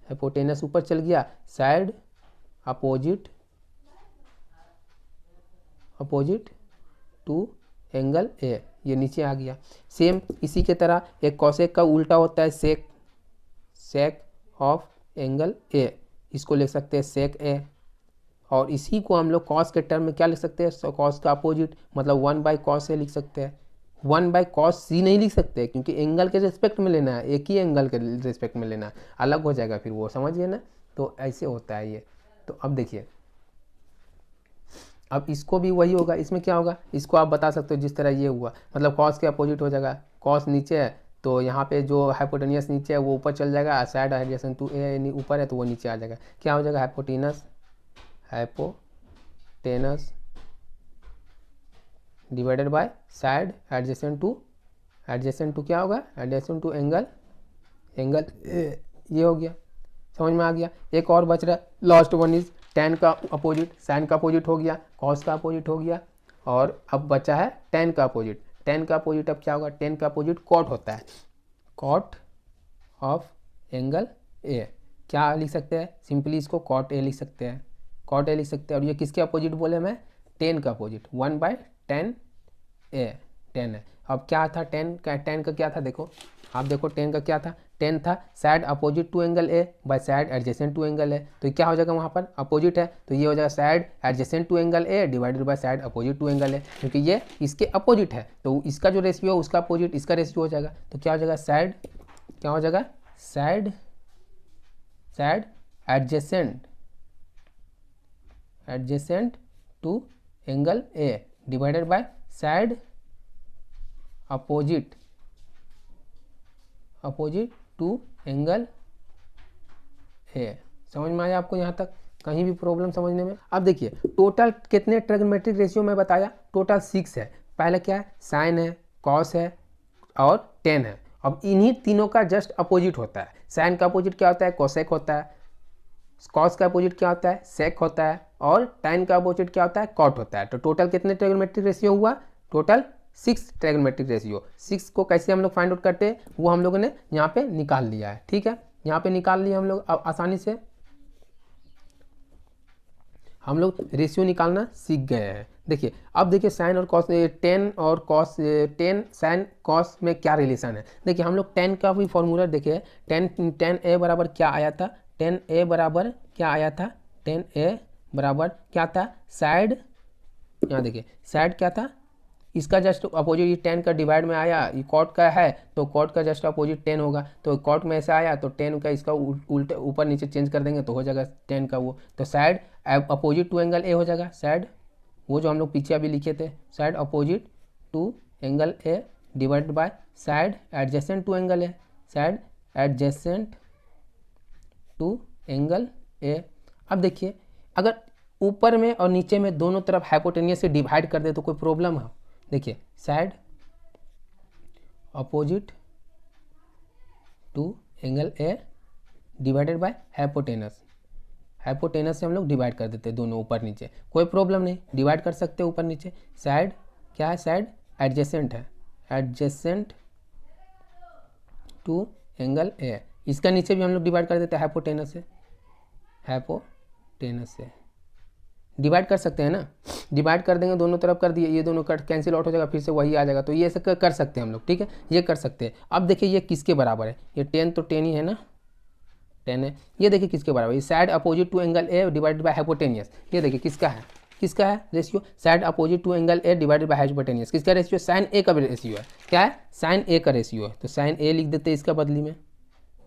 हाइपोटेनस ऊपर चल गया, side opposite to angle A ये नीचे आ गया। सेम इसी के तरह एक कॉसेक का उल्टा होता है सेक, सेक ऑफ एंगल ए, इसको लिख सकते हैं सेक ए, और इसी को हम लोग कॉस के टर्म में क्या लिख सकते हैं, कॉस का अपोजिट, मतलब 1/cos ए लिख सकते हैं। 1/cos सी नहीं लिख सकते क्योंकि एंगल के रिस्पेक्ट में लेना है, एक ही एंगल के रिस्पेक्ट में लेना है, अलग हो जाएगा फिर वो, समझिए ना। तो ऐसे होता है ये। तो अब देखिए, अब इसको भी वही होगा, इसमें क्या होगा, इसको आप बता सकते हो जिस तरह ये हुआ, मतलब कॉस के अपोजिट हो जाएगा। कॉस नीचे है तो यहाँ पे जो हाइपोटेनियस नीचे है वो ऊपर चल जाएगा, साइड एडजेसेंट टू ए ऊपर है तो वो नीचे आ जाएगा। क्या हो जाएगा, hypotenuse divided by side adjacent to क्या होगा, एडजेसेंट टू एंगल ये हो गया, समझ में आ गया। एक और बच रहा है, लास्ट वन इज tan का अपोजिट। साइन का अपोजिट हो गया, cos का अपोजिट हो गया, और अब बचा है tan का अपोजिट। tan का अपोजिट अब क्या होगा, tan का अपोजिट cot होता है, cot ऑफ एंगल A। क्या लिख सकते हैं, सिंपली इसको cot A लिख सकते हैं, cot A लिख सकते हैं। और ये किसके अपोजिट बोले मैं, tan का अपोजिट, 1/tan A, tan है। अब क्या था tan का क्या था, देखो आप देखो tan का क्या था, tan था side opposite to angle A by side adjacent to angle A. तो क्या हो जाएगा, वहाँ पर अपोजिट है तो ये हो जाएगा side adjacent to angle A divided by side opposite to angle A, क्योंकि ये इसके अपोजिट है तो इसका जो रेशियो है उसका अपोजिट इसका रेशियो हो जाएगा। तो क्या हो जाएगा, साइड क्या हो जाएगा, side adjacent to angle A divided by side opposite to angle A. समझ में आया आपको यहाँ तक, कहीं भी प्रॉब्लम समझने में। अब देखिए टोटल कितने ट्रिग्नोमेट्रिक रेशियो में बताया, टोटल 6 है। पहले क्या है, साइन है, कॉस है और टेन है। अब इन्हीं तीनों का जस्ट अपोजिट होता है। साइन का अपोजिट क्या होता है, कोसेक होता है। कॉस का अपोजिट क्या होता है, सेक होता है। और टाइन का अपोजिट क्या होता है, कॉट होता है। तो टोटल कितने ट्रिग्नोमेट्रिक रेशियो हुआ, टोटल 6 ट्रिग्नोमेट्रिक रेशियो। 6 को कैसे हम लोग फाइंड आउट करते हैं वो हम लोगों ने यहाँ पे निकाल लिया है, ठीक है। यहाँ पे निकाल लिया हम लोग, अब आसानी से हम लोग रेशियो निकालना सीख गए हैं। देखिए अब देखिए साइन और कॉस, टेन और कॉस, टेन साइन कॉस में क्या रिलेशन है। देखिए हम लोग टेन का भी फॉर्मूला देखिए, टेन ए बराबर क्या आया था, टेन ए बराबर क्या आया था, टेन ए बराबर क्या था, साइड, यहाँ देखिए साइड क्या था, इसका जस्ट अपोजिट, ये टेन का डिवाइड में आया, ये कॉट का है तो कॉट का जस्ट अपोजिट टेन होगा। तो कॉट में ऐसे आया तो टेन का इसका उल्टे ऊपर नीचे चेंज कर देंगे तो हो जाएगा टेन का वो। तो side opposite to angle A हो जाएगा, साइड वो जो हम लोग पीछे अभी लिखे थे, side opposite to angle A divide by side adjacent to angle A, side adjacent to angle A. अब देखिए अगर ऊपर में और नीचे में दोनों तरफ हाइपोटेनियस से डिवाइड कर दे तो कोई प्रॉब्लम है। देखिए side opposite to angle A divided by hypotenuse, hypotenuse से हम लोग डिवाइड कर देते हैं दोनों ऊपर नीचे, कोई प्रॉब्लम नहीं, डिवाइड कर सकते हैं ऊपर नीचे। साइड क्या है, साइड एडजेसेंट है, एडजेसेंट टू एंगल ए, इसका नीचे भी हम लोग डिवाइड कर देते हैं हाइपोटेनस से, हाइपोटेनस से डिवाइड कर सकते हैं ना, डिवाइड कर देंगे दोनों तरफ कर दिए, ये दोनों कट कैंसिल आउट हो जाएगा, फिर से वही आ जाएगा। तो ये ऐसे कर सकते हैं हम लोग, ठीक है, ये कर सकते हैं। अब देखिए ये किसके बराबर है, ये टेन तो टेन ही है ना, टेन है। ये देखिए किसके बराबर, ये side opposite to angle A divided by hypotenuse, ये देखिए किसका है, किसका है ratio, side opposite to angle A divided by hypotenuse, किसका रेशियो, साइन ए का रेशियो है, क्या है, साइन ए का रेशियो है। तो साइन ए लिख देते हैं इसका बदली में।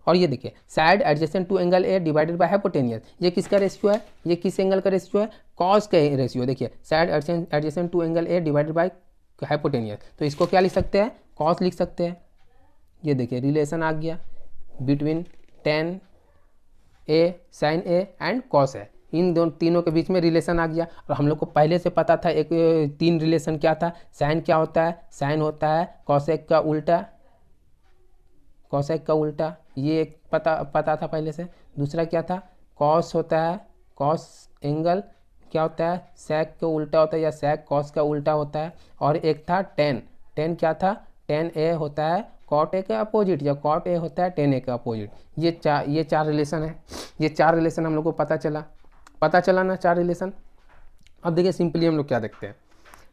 और ये देखिए side adjacent to angle A divided by hypotenuse, ये किसका रेशियो है, ये किस एंगल का रेशियो है, कॉस का रेशियो। देखिए side adjacent to angle A divided by hypotenuse, तो इसको क्या लिख सकते हैं, कॉस लिख सकते हैं। ये देखिए रिलेशन आ गया between tan A sine A and cos है, इन दोनों तीनों के बीच में रिलेशन आ गया। और हम लोग को पहले से पता था एक 3 रिलेशन क्या था, साइन क्या होता है, साइन होता है कॉसेक का उल्टा, कॉसेक का उल्टा, ये एक पता था पहले से। दूसरा क्या था, कॉस होता है, कॉस एंगल क्या होता है, सेक का उल्टा होता है या सेक कॉस का उल्टा होता है। और एक था टेन, टेन क्या था, टेन ए होता है कॉट ए का अपोजिट या कॉट ए होता है टेन ए का अपोजिट। ये चार रिलेशन है, ये 4 रिलेशन हम लोग को पता चला ना, 4 रिलेशन। अब देखिए सिंपली हम लोग क्या देखते हैं,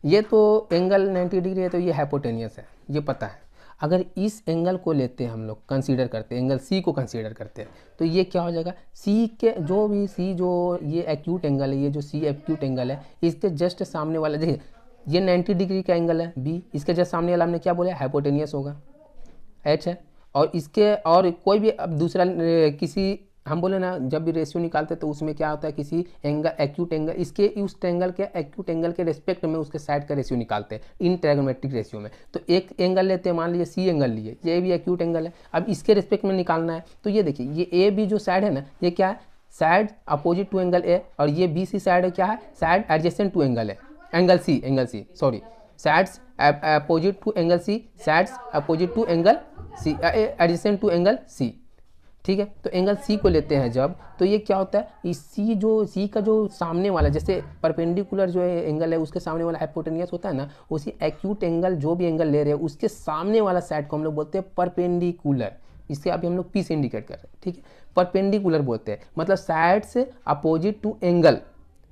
ये तो एंगल 90 डिग्री है तो ये हाइपोटेनियस है, ये पता है। अगर इस एंगल को लेते हैं हम लोग, कंसीडर करते हैं, एंगल सी को कंसीडर करते हैं, तो ये क्या हो जाएगा, सी के जो भी सी जो ये एक्यूट एंगल है, ये जो सी एक्यूट एंगल है, इसके जस्ट सामने वाला देखिए ये 90 डिग्री का एंगल है बी, इसके जस्ट सामने वाला हमने क्या बोला, हाइपोटेनियस होगा, एच है। और इसके और कोई भी अब दूसरा किसी हम बोले ना जब भी रेशियो निकालते हैं तो उसमें क्या होता है, किसी एंगल एक्यूट एंगल इसके उस एंगल के एक्यूट एंगल के रेस्पेक्ट में उसके साइड का रेशियो निकालते हैं इन ट्रायगोनोमेट्रिक रेशियो में। तो एक एंगल लेते हैं, मान लीजिए सी एंगल लिए, ये भी एक्यूट एंगल है, अब इसके रेस्पेक्ट में निकालना है। तो ये देखिए ये ए बी जो साइड है ना, ये क्या है, side opposite to angle A, और ये बी सी साइड है क्या है, साइड एडजेसेंट टू एंगल है, angle C sorry, sides opposite to angle C, sides opposite to angle C, adjacent to angle C, ठीक है। तो एंगल सी को लेते हैं जब, तो ये क्या होता है, इस सी का जो सामने वाला, जैसे परपेंडिकुलर जो एंगल है उसके सामने वाला हाइपोटेनियस होता है ना, उसी एक्यूट एंगल जो भी एंगल ले रहे हैं उसके सामने वाला साइड को हम लोग बोलते हैं परपेंडिकुलर। इससे अभी हम लोग पी से इंडिकेट कर रहे हैं, ठीक है। परपेंडिकुलर बोलते हैं, मतलब साइड से अपोजिट टू एंगल,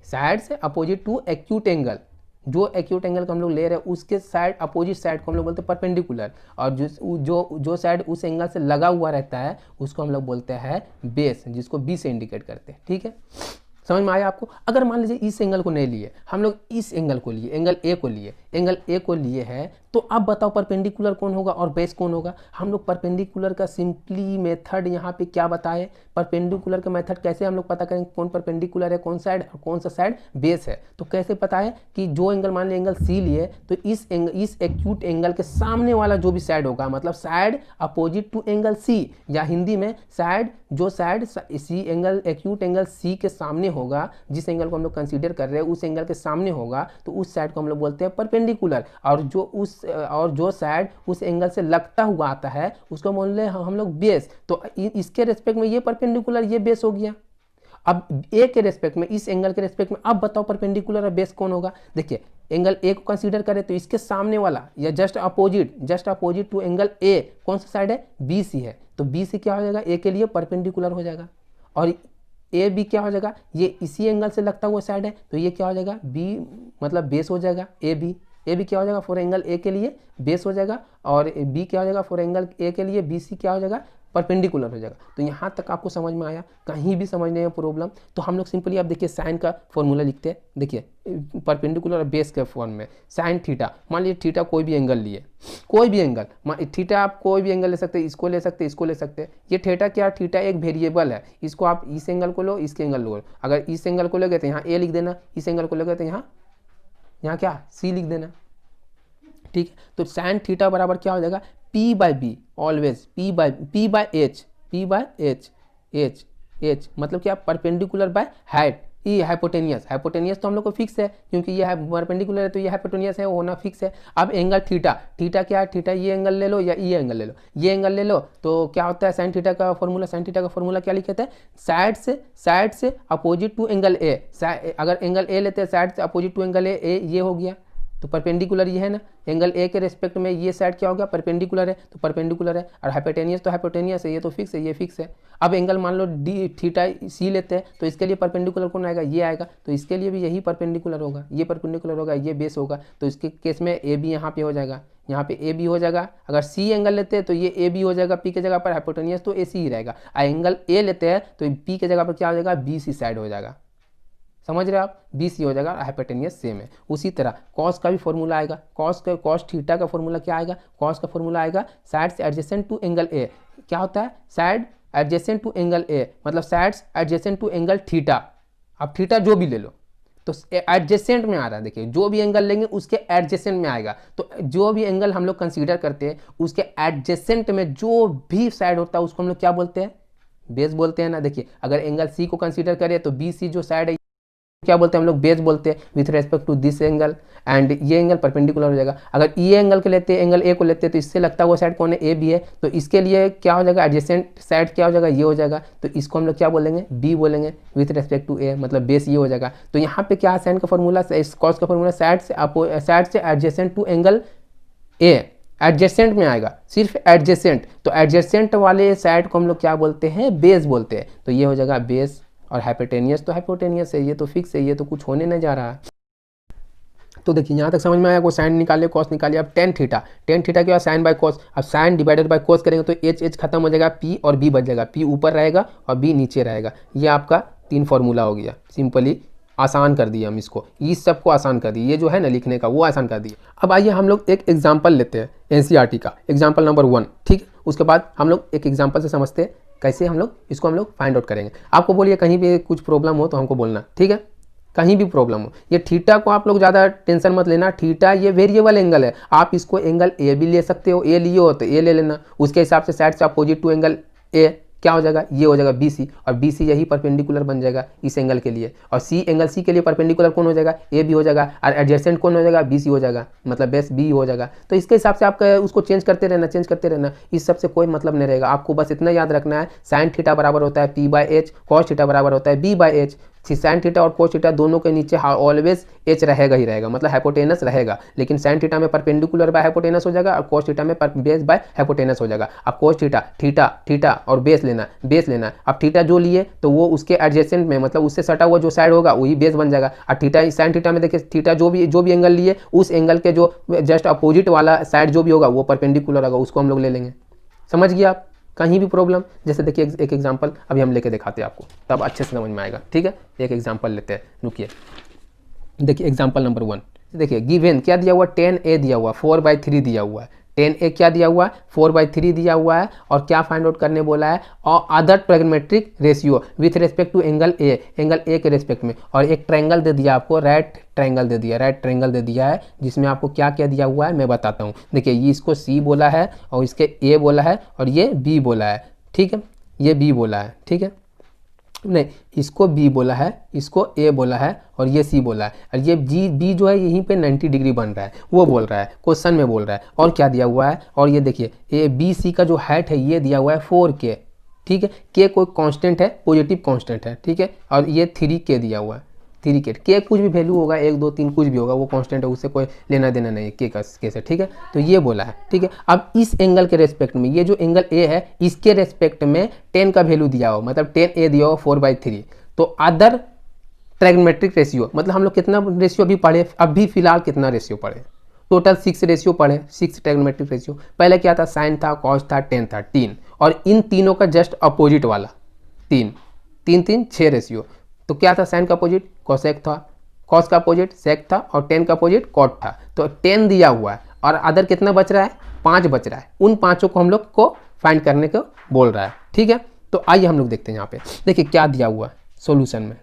साइड से अपोजिट टू एक्यूट एंगल, जो एक्यूट एंगल को हम लोग ले रहे हैं उसके साइड अपोजिट साइड को हम लोग बोलते हैं परपेंडिकुलर, और जो साइड उस एंगल से लगा हुआ रहता है उसको हम लोग बोलते हैं बेस, जिसको बी से इंडिकेट करते हैं, ठीक है। समझ में आया आपको। अगर मान लीजिए इस एंगल को नहीं लिए, हम लोग इस एंगल को लिए, एंगल ए को लिए, एंगल ए को लिए है, तो अब बताओ परपेंडिकुलर कौन होगा और बेस कौन होगा। हम लोग परपेंडिकुलर का सिंपली मेथड यहाँ पे क्या बताए, परपेंडिकुलर का मेथड कैसे हम लोग पता करेंगे कौन परपेंडिकुलर है, कौन साइड और कौन सा साइड बेस है। तो कैसे पता है कि जो एंगल मान लिया एंगल सी लिए, तो इस एक्यूट एंगल के सामने वाला जो भी साइड होगा, मतलब side opposite to angle C, या हिंदी में साइड जो side C angle acute angle C के सामने होगा, जिस एंगल को हम लोग कंसीडर कर रहे हैं उस एंगल के सामने होगा, तो उस साइड को हम लोग बोलते हैं परपेंडिकुलर। और जो साइड उस एंगल से लगता हुआ आता है उसको बोल रहे हैं हम लोग बेस। तो इसके रेस्पेक्ट में ये परपेंडिकुलर, ये बेस हो गया। अब ए के रेस्पेक्ट में, इस एंगल के रेस्पेक्ट में, अब बताओ परपेंडिकुलर और बेस कौन होगा। देखिए एंगल ए को कंसीडर करें तो इसके सामने वाला या just opposite to angle A कौन सा साइड है, बी सी है। तो बी सी क्या हो जाएगा, ए के लिए परपेंडिकुलर हो जाएगा, और ए बी क्या हो जाएगा, ये इसी एंगल से लगता हुआ साइड है, तो ये क्या हो जाएगा, बी मतलब बेस हो जाएगा। ए बी क्या हो जाएगा, फॉर एंगल ए के लिए बेस हो जाएगा, और बी क्या हो जाएगा, फॉर एंगल ए के लिए बी सी क्या हो जाएगा, परपेंडिकुलर हो जाएगा। तो यहाँ तक आपको समझ में आया, कहीं भी समझने में प्रॉब्लम, तो हम लोग सिंपली आप देखिए साइन का फॉर्मूला लिखते हैं। देखिए परपेंडिकुलर और बेस के फॉर्म में साइन थीटा, मान लीजिए थीटा कोई भी एंगल लिए, कोई भी एंगल, थीटा आप कोई भी एंगल ले सकते हैं, इसको ले सकते हैं, इसको ले सकते हैं। ये थीटा क्या, थीटा एक वेरिएबल है, इसको आप इस एंगल को लो, इसके एंगल लो। अगर इस एंगल को लोगे तो यहाँ ए लिख देना, इस एंगल को लोगे तो यहाँ क्या सी लिख देना, ठीक है। तो साइन थीटा बराबर क्या हो जाएगा, P by B, always P by H मतलब क्या, परपेंडिकुलर बाय हाइट, ये हाइपोटेनियस तो हम लोग को फिक्स है, क्योंकि ये परपेंडिकुलर है तो ये हाइपोटेनियस है, वो होना फिक्स है। अब एंगल थीटा क्या है, थीटा ये एंगल ले लो या ये एंगल ले लो, ये एंगल ले लो, तो क्या होता है साइन थीटा का फॉर्मूला क्या लिखते हैं, साइड से अपोजिट टू एंगल ए। अगर एंगल ए लेते हैं साइड से अपोजिट टू एंगल ए, ये हो गया, तो परपेंडिकुलर ये है ना, एंगल ए के रेस्पेक्ट में ये साइड क्या हो गया, परपेंडिकुलर है, तो परपेंडिकुलर है। और हाइपोटेनियस है, ये तो फिक्स है, ये फिक्स है। अब एंगल मान लो डी थीटा सी लेते हैं, तो इसके लिए परपेंडिकुलर कौन आएगा, ये आएगा, तो इसके लिए भी यही परपेंडिकुलर होगा, ये परपेंडिकुलर होगा, ये बेस होगा। तो इसके केस में ए बी यहाँ पे हो जाएगा, यहाँ पे ए बी हो जाएगा। अगर सी एंगल लेते हैं तो ये ए बी हो जाएगा, पी के जगह पर हाइपोटेनियस तो ए सी ही रहेगा। एंगल ए लेते हैं तो पी के जगह पर क्या हो जाएगा, बी सी साइड हो जाएगा, समझ रहे हो आप, बी सी हो जाएगा, हाइपोटेनियस सेम है। उसी तरह कॉस का भी फॉर्मूला आएगा, कॉस थीटा का फॉर्मूला क्या आएगा, कॉस का फॉर्मूला आएगा साइड से एडजेसेंट टू एंगल ए। क्या होता है, side adjacent to angle A मतलब sides adjacent to angle theta. अब थीटा जो भी ले लो तो एडजेसेंट में आ रहा है, देखिए जो भी एंगल लेंगे उसके एडजेसेंट में आएगा। तो जो भी एंगल हम लोग कंसीडर करते हैं उसके एडजेसेंट में जो भी साइड होता है उसको हम लोग क्या बोलते हैं, बेस बोलते हैं ना। देखिए अगर एंगल सी को कंसीडर करें तो बी सी जो साइड है क्या बोलते हैं हम लोग, बेस बोलते हैं with respect to this angle, and ये एंगल परपेंडिकुलर हो जाएगा। अगर ये एंगल के लेते हैं, एंगल ए को लेते हैं, तो इससे लगता हुआ साइड कौन है, ए बी है, तो इसके लिए क्या हो जाएगा, एडजेसेंट साइड क्या हो जाएगा, ये हो जाएगा। तो इसको हम लोग क्या बोलेंगे, बी बोलेंगे विथ रेस्पेक्ट टू ए, मतलब बेस ये हो जाएगा। तो यहाँ पे क्या है साइन का फॉर्मूला, कॉस का फॉर्मूला साइड से adjacent to angle A, adjacent में आएगा, सिर्फ एडजेसेंट। तो एडजेसेंट वाले साइड को हम लोग क्या बोलते हैं, बेस बोलते हैं। तो ये हो जाएगा बेस, और हाइपोटेनियस तो हाइपोटेनियस है, ये तो फिक्स है, ये तो कुछ होने नहीं जा रहा है। तो देखिए यहाँ तक समझ में आया, को साइन निकालिए, कॉस निकालिए। अब टेन थीटा क्या है, साइन बाय कॉस। अब साइन डिवाइडेड बाय कॉस करेंगे तो एच खत्म हो जाएगा, पी और बी बच जाएगा, पी ऊपर रहेगा और बी नीचे रहेगा। ये आपका 3 फॉर्मूला हो गया। सिंपली आसान कर दिया हम इसको, इस सबको आसान कर दिए, ये जो है ना लिखने का वो आसान कर दिया। अब आइए हम लोग एक एग्जाम्पल लेते हैं एनसीईआरटी का, एग्जाम्पल नंबर 1, ठीक है। उसके बाद हम लोग एक एग्जाम्पल से समझते हैं कैसे हम लोग इसको हम लोग फाइंड आउट करेंगे। आपको बोलिए कहीं भी कुछ प्रॉब्लम हो तो हमको बोलना, ठीक है, कहीं भी प्रॉब्लम हो। ये थीटा को आप लोग ज़्यादा टेंशन मत लेना, थीटा ये वेरिएबल एंगल है, आप इसको एंगल ए भी ले सकते हो, ए लिए हो तो ए ले लेना, उसके हिसाब से साइड से अपोजिट टू एंगल ए क्या हो जाएगा, ये हो जाएगा बी सी, और बी सी यही परपेंडिकुलर बन जाएगा इस एंगल के लिए, और सी एंगल सी के लिए परपेंडिकुलर कौन हो जाएगा, ए बी हो जाएगा, और एडजेसेंट कौन हो जाएगा, बी सी हो जाएगा, मतलब बेस बी हो जाएगा। तो इसके हिसाब से आप उसको चेंज करते रहना, इस सब से कोई मतलब नहीं रहेगा। आपको बस इतना याद रखना है, साइन थीटा बराबर होता है P by H, cos theta बराबर होता है B by H. Sine theta और कोस थीटा दोनों के नीचे ऑलवेज एच रहेगा ही रहेगा, मतलब हाइपोटेनस रहेगा, लेकिन साइन थीटा में परपेंडिकुलर बाय हाइपोटेनस हो जाएगा और कोस थीटा में बेस बाय हाइपोटेनस हो जाएगा। अब कोस थीटा और बेस लेना। अब थीटा जो लिए तो वो उसके एडजेसेंट में, मतलब उससे सटा हुआ जो साइड होगा वही बेस बन जाएगा। और थीटा साइन थीटा में देखिए, थीटा जो भी एंगल लिए उस एंगल के जो जस्ट अपोजिट वाला साइड जो भी होगा वो परपेंडिकुलर होगा, उसको हम लोग ले लेंगे। समझ गए आप? कहीं भी प्रॉब्लम, जैसे देखिए एक एग्जांपल अभी हम लेके दिखाते हैं आपको, तब अच्छे से समझ में आएगा, ठीक है। एक एग्जांपल लेते हैं, रुकिए। देखिए एग्जांपल नंबर 1, देखिए गिवन क्या दिया हुआ, 10a दिया हुआ, 4/3 दिया हुआ है, 10a क्या दिया हुआ है, 4/3 दिया हुआ है, और क्या फाइंड आउट करने बोला है, और other trigonometric ratio with respect to angle A के रेस्पेक्ट में, और एक ट्रायंगल दे दिया आपको, राइट ट्रायंगल दे दिया है, जिसमें आपको क्या क्या दिया हुआ है मैं बताता हूँ। देखिए ये इसको C बोला है, और इसके A बोला है, और ये B बोला है, ठीक है, ये B बोला है, ठीक है, नहीं इसको B बोला है, इसको A बोला है, और ये C बोला है, और ये B जो है यहीं पे 90 डिग्री बन रहा है, वो बोल रहा है, क्वेश्चन में बोल रहा है। और क्या दिया हुआ है, और ये देखिए ये BC का जो हाइट है ये दिया हुआ है 4K, ठीक है, K कोई कांस्टेंट है, पॉजिटिव कांस्टेंट है, ठीक है, और ये 3K दिया हुआ है, 3K, K कुछ भी वैल्यू होगा, 1 2 3 कुछ भी होगा, वो कांस्टेंट है, उससे कोई लेना देना नहीं है K का से, ठीक है। तो ये बोला है, ठीक है। अब इस एंगल के रेस्पेक्ट में, ये जो एंगल A है इसके रेस्पेक्ट में 10 का वैल्यू दिया हो, मतलब 10A दिया हो 4/3, तो अदर ट्रायगोनोमेट्रिक रेशियो, मतलब हम लोग कितना रेशियो अभी पढ़े, अभी फिलहाल कितना रेशियो पढ़े, टोटल 6 रेशियो पढ़े, 6 ट्रायगोनोमेट्रिक रेशियो। पहले क्या था, साइन था, कॉस था, टेन था, 3, और इन तीनों का जस्ट अपोजिट वाला 6 रेशियो। तो क्या था, साइन का अपोजिट कोसेक था, कॉस का अपोजिट सेक था, और टेन का अपोजिट कॉट था। तो 10 दिया हुआ है, और अदर कितना बच रहा है, 5 बच रहा है, उन 5 को हम लोग को फाइंड करने को बोल रहा है, ठीक है। तो आइए हम लोग देखते हैं यहाँ पे, देखिए क्या दिया हुआ है सोल्यूशन में,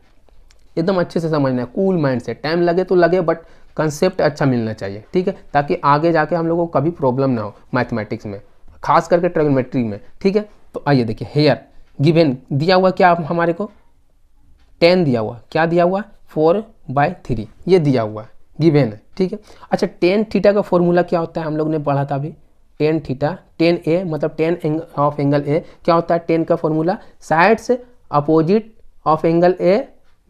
एकदम अच्छे से समझना है, कूल माइंड से, टाइम लगे तो लगे, बट कंसेप्ट अच्छा मिलना चाहिए, ठीक है, ताकि आगे जाके हम लोगों को कभी प्रॉब्लम ना हो मैथमेटिक्स में, खास करके ट्रायगोनोमेट्री में, ठीक है। तो आइए देखिए, हेयर गिवन दिया हुआ क्या हमारे को, 10 दिया हुआ, क्या दिया हुआ, 4/3 ये दिया हुआ गिवन है, ठीक है। अच्छा, टेन थीटा का फॉर्मूला क्या होता है, हम लोग ने पढ़ा था अभी, टेन थीटा, 10A मतलब 10 ऑफ एंगल A क्या होता है, 10 का formula sides opposite of angle A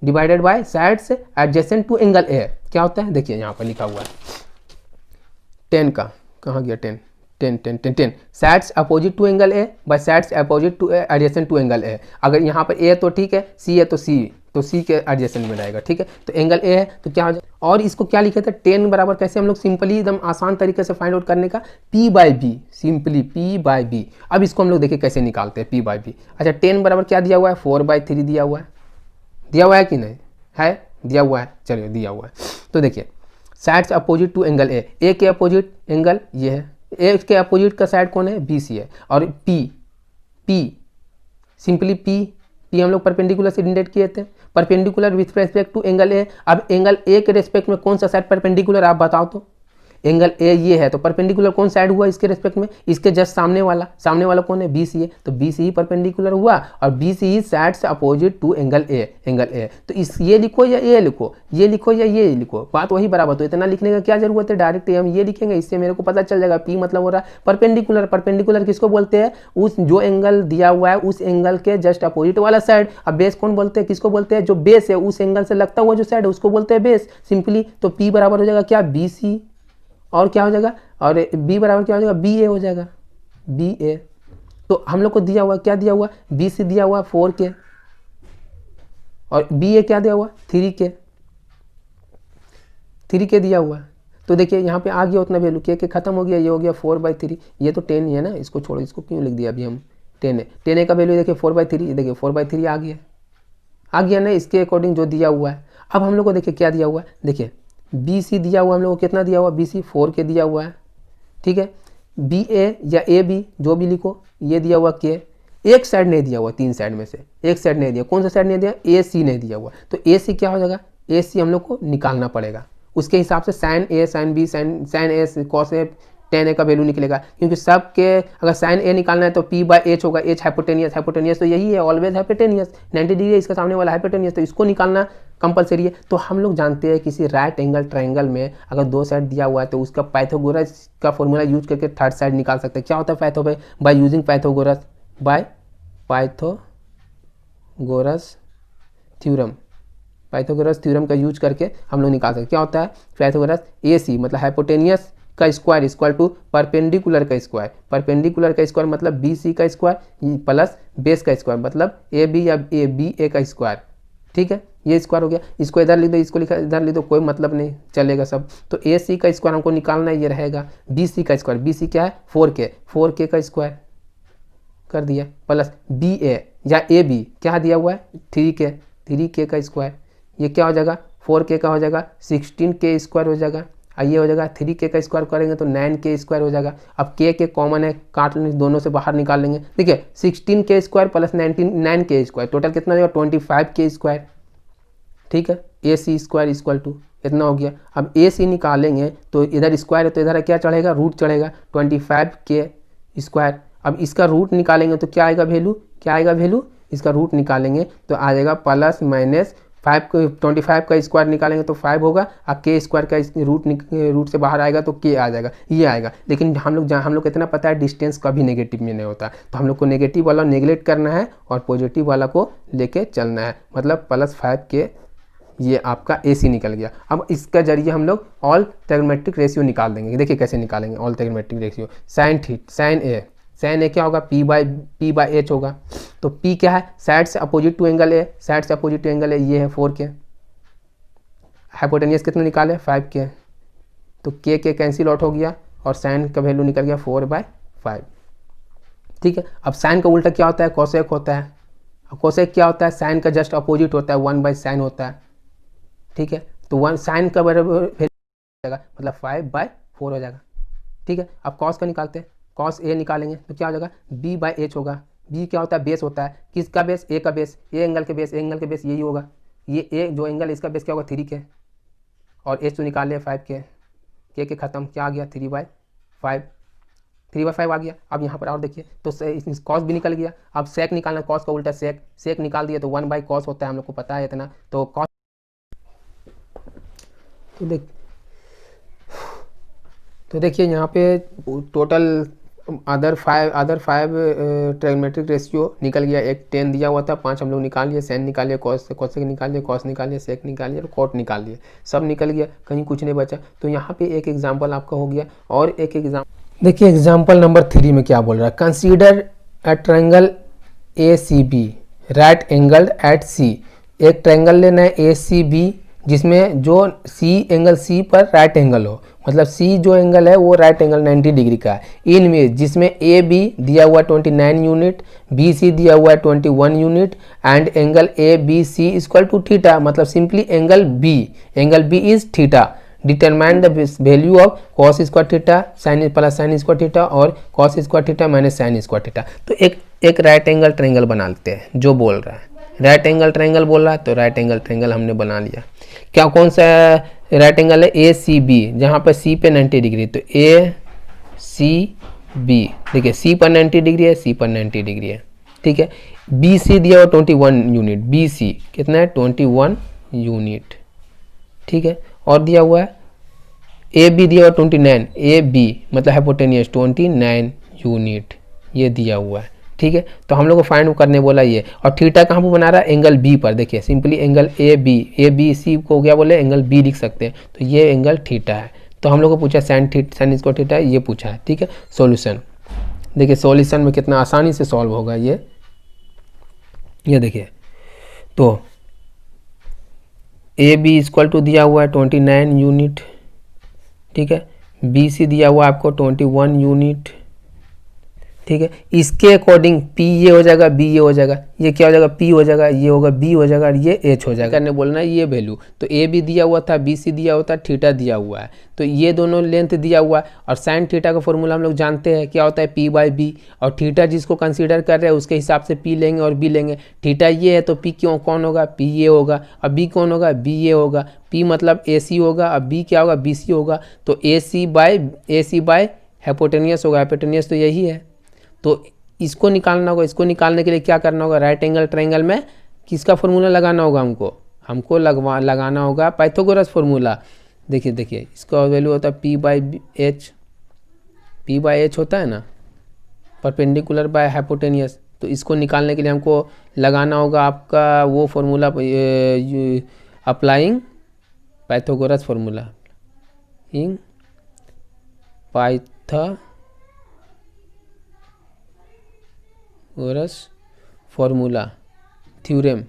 divided by sides adjacent to angle A, क्या होता है, देखिए यहाँ पर लिखा हुआ है 10 का, कहाँ गया 10 sides opposite to angle A by sides opposite to adjacent to angle A। अगर यहाँ पर A तो ठीक है, C है तो C के एडजेसेंट में रहेगा, ठीक है। तो एंगल A है तो क्या हो जाए, और इसको क्या लिखे थे, 10 बराबर कैसे हम लोग सिंपली एकदम आसान तरीके से फाइंड आउट करने का, P/B, सिंपली P/B। अब इसको हम लोग देखिए कैसे निकालते हैं P/B। अच्छा, 10 बराबर क्या दिया हुआ है, 4/3 दिया हुआ है कि नहीं है, दिया हुआ है, चलिए दिया हुआ है। तो देखिए sides opposite to angle A के अपोजिट एंगल ये है, ए के अपोजिट का साइड कौन है, BC है, और P सिंपली P हम लोग परपेंडिकुलर से इंडिकेट किए थे, perpendicular with respect to angle A। अब एंगल A के रेस्पेक्ट में कौन सा साइड परपेंडिकुलर, आप बताओ तो, एंगल A ये है तो परपेंडिकुलर कौन साइड हुआ इसके रेस्पेक्ट में, इसके जस्ट सामने वाला कौन है, BC है, तो BC ही परपेंडिकुलर हुआ, और BC ही साइड से अपोजिट टू एंगल A। तो इस ये लिखो या ये लिखो, ये लिखो या ये लिखो, बात वही बराबर। तो इतना लिखने का क्या जरूरत है, डायरेक्ट हम ये लिखेंगे, इससे मेरे को पता चल जाएगा P मतलब हो रहा है परपेंडिकुलर किसको बोलते हैं, उस जो एंगल दिया हुआ है उस एंगल के जस्ट अपोजिट वाला साइड। अब बेस कौन बोलते हैं, किसको बोलते हैं, जो बेस है उस एंगल से लगता हुआ जो साइड है उसको बोलते हैं बेस, सिंपली। तो P बराबर हो जाएगा क्या, BC, और क्या हो जाएगा, और B बराबर क्या हो जाएगा, BA हो जाएगा, BA। तो हम लोग को दिया हुआ क्या दिया हुआ, BC दिया हुआ 4K, और BA क्या दिया हुआ 3K, 3k दिया हुआ है। तो देखिए यहाँ पे आ गया उतना वैल्यू, के खत्म हो गया, ये हो गया 4/3। ये तो 10 ही है ना, इसको छोड़ो, इसको क्यों लिख दिया अभी हम, 10 है। 10 का वैल्यू देखिए 4/3, देखिए 4/3 आ गया ना इसके अकॉर्डिंग जो दिया हुआ है। अब हम लोग को देखिए क्या दिया हुआ है, देखिए बी सी दिया हुआ, हम लोग को कितना दिया हुआ, बी सी 4k दिया हुआ है, ठीक है। बी ए या ए बी जो भी लिखो, ये दिया हुआ के। एक साइड नहीं दिया हुआ, 3 साइड में से एक साइड नहीं दिया, कौन सा साइड नहीं दिया, ए सी नहीं दिया हुआ। तो ए सी क्या हो जाएगा, ए सी हम लोग को निकालना पड़ेगा, उसके हिसाब से sign A sine B sign A cos A tan ए का वैल्यू निकलेगा, क्योंकि सब के अगर साइन ए निकालना है तो p/h होगा, h हाइपोटेनियस तो यही है, ऑलवेज हाइपोटेनियस, 90 डिग्री इसका सामने वाला हाइपोटेनियस, तो इसको निकालना कंपलसरी है। तो हम लोग जानते हैं किसी राइट एंगल ट्रायंगल में अगर 2 साइड दिया हुआ है तो उसका पाइथागोरस का फॉर्मूला यूज करके थर्ड साइड निकाल सकते हैं। क्या होता है Pythagoras, by using Pythagoras theorem, Pythagoras theorem का यूज करके हम लोग निकाल सकते हैं। क्या होता है पाइथागोरस, ए सी मतलब हाइपोटेनियस का स्क्वायर इक्वल टू परपेंडिकुलर का स्क्वायर, परपेंडिकुलर का स्क्वायर मतलब बी सी का स्क्वायर प्लस बेस का स्क्वायर मतलब ए बी या ए बी ए का स्क्वायर, ठीक है। ये स्क्वायर हो गया, इसको इधर लिख दो, इसको लिखा इधर लिख दो, कोई मतलब नहीं, चलेगा सब। तो ए सी का स्क्वायर हमको निकालना है, ये रहेगा बी सी का स्क्वायर, बी सी क्या है 4k का स्क्वायर कर दिया प्लस बी ए या ए बी क्या दिया हुआ है 3k का स्क्वायर, ये क्या हो जाएगा 4k का हो जाएगा 16k स्क्वायर हो जाएगा, और ये हो जाएगा 3k का स्क्वायर करेंगे तो 9k स्क्वायर हो जाएगा। अब के कॉमन है, काट लेंगे, दोनों से बाहर निकाल लेंगे। देखिए 16k square plus 9k square total कितना हो जाएगा 25k स्क्वायर, ठीक है। ए सी स्क्वायर इक्वल टू इतना हो गया। अब ए सी निकालेंगे तो इधर स्क्वायर है तो इधर क्या चढ़ेगा, रूट चढ़ेगा 25k स्क्वायर। अब इसका रूट निकालेंगे तो क्या आएगा वैल्यू, इसका रूट निकालेंगे तो आ जाएगा प्लस माइनस 25 का स्क्वायर निकालेंगे तो 5 होगा, और के स्क्वायर का रूट से बाहर आएगा तो के आ जाएगा, ये आएगा। लेकिन हम लोग इतना पता है डिस्टेंस कभी नेगेटिव में नहीं होता, तो हम लोग को नेगेटिव वाला नेगलेक्ट करना है और पॉजिटिव वाला को लेके चलना है, मतलब +5k ये आपका ए सी निकल गया। अब इसका जरिए हम लोग ऑल ट्रिग्नोमेट्रिक रेशियो निकाल देंगे। देखिए कैसे निकालेंगे ऑल ट्रिग्नोमेट्रिक रेशियो, साइन ए क्या होगा p/h होगा। तो p क्या है, साइड से अपोजिट टू एंगल है, ये है 4k, हाइपोटेनियस कितना निकाले 5k, तो k कैंसिल आउट हो गया और साइन का वैल्यू निकल गया 4/5, ठीक है। अब साइन का उल्टा क्या होता है, कोसेक होता है। कोसेक क्या होता है, साइन का जस्ट अपोजिट होता है, 1/sin होता है, ठीक है। तो 1 साइन का बराबर जाएगा मतलब 5/4 हो जाएगा, ठीक है। अब कॉस का निकालते हैं, कॉस ए निकालेंगे तो क्या हो जाएगा b/h होगा। b क्या होता है, बेस होता है, किसका बेस, ए का बेस, ए एंगल के बेस यही होगा। ये ए जो एंगल इसका बेस क्या होगा 3k, और h तो निकाल लिया 5k, के खत्म, क्या आ गया 3/5 आ गया। अब यहाँ पर और देखिए तो कॉस भी निकल गया। अब सेक निकालना, कॉस का उल्टा सेक निकाल दिया तो 1/cos होता है, हम लोग को पता है इतना। तो कॉस तो देखिए यहाँ पे total other five trigonometric ratio निकल गया। एक 10 दिया हुआ था, 5 हम लोग निकाल लिए, साइन निकाल लिया, कोसेक निकाल लिया, कॉस निकाल लिया, सेक निकाल लिया और कॉट निकाल लिया, सब निकल गया, कहीं कुछ नहीं बचा। तो यहाँ पे एक एग्जाम्पल आपका हो गया। और एक एग्जाम्पल देखिए, एग्जाम्पल नंबर 3 में क्या बोल रहा है, consider a triangle ACB right angle at C। एक ट्रायंगल लेना है ACB जिसमें जो C एंगल C पर राइट एंगल हो, मतलब C जो एंगल है वो राइट एंगल 90 डिग्री का है। इनमें जिसमें AB दिया हुआ 29 यूनिट, BC दिया हुआ है 21 unit and angle ABC equal to theta, मतलब simply angle B is theta. Determine the value of cos square theta sine plus sine square theta और cos square theta minus sine square theta. तो एक राइट एंगल ट्रायंगल बना लेते हैं जो बोल रहा है, राइट एंगल ट्रायंगल बोल रहा है तो राइट एंगल ट्रायंगल हमने बना लिया। क्या कौन सा राइट एंगल है, ACB, जहाँ पर C पे 90 डिग्री, तो ACB देखिए C पर 90 डिग्री है, C पर 90 डिग्री है, ठीक है। BC दिया हुआ 21 यूनिट, BC कितना है 21 यूनिट, ठीक है। और दिया हुआ है AB दिया हुआ 29, AB मतलब हाइपोटेनियस 29 यूनिट, ये दिया हुआ है, ठीक है। तो हम लोग को फाइंड करने बोला ये, और थीटा कहाँ पर बना रहा है, एंगल B पर। देखिए सिंपली एंगल ABC को क्या बोले, एंगल B लिख सकते हैं, तो ये एंगल थीटा है। तो हम लोग को पूछा साइन स्क्वायर थीटा ये पूछा है, ठीक है। सॉल्यूशन देखिए, सॉल्यूशन में कितना आसानी से सॉल्व होगा ये देखिए। तो ए बी इक्वल टू दिया हुआ है 29 यूनिट, ठीक है। बी सी दिया हुआ है आपको 21 यूनिट, ठीक है। इसके अकॉर्डिंग पी ये हो जाएगा, बी ये हो जाएगा, ये क्या हो जाएगा, पी हो जाएगा, ये होगा बी हो जाएगा और ये एच हो जाएगा। करने बोलना है ये वैल्यू, तो ए बी दिया हुआ था, बी सी दिया हुआ था, थीटा दिया हुआ है, तो ये दोनों लेंथ दिया हुआ है। और साइन थीटा का फॉर्मूला हम लोग जानते हैं क्या होता है, पी बाई बी। और थीटा जिसको कंसीडर कर रहे हैं उसके हिसाब से पी लेंगे और बी लेंगे। थीटा ये है तो पी क्यों कौन होगा, पी ये होगा, और बी कौन होगा, बी ये होगा। पी मतलब ए सी होगा, अब बी क्या होगा, बी सी होगा। तो ए सी बाय हाइपोटेनियस होगा, हाइपोटेनियस तो यही है। तो इसको निकालना होगा, इसको निकालने के लिए क्या करना होगा, राइट एंगल ट्रायंगल में किसका फॉर्मूला लगाना होगा, हमको लगाना होगा पाइथागोरस फॉर्मूला। देखिए इसका वैल्यू होता है पी बाई एच होता है ना, परपेंडिकुलर बाय हाइपोटेनियस। तो इसको निकालने के लिए हमको लगाना होगा आपका वो formula, applying Pythagoras formula, in Pythagoras formula theorem,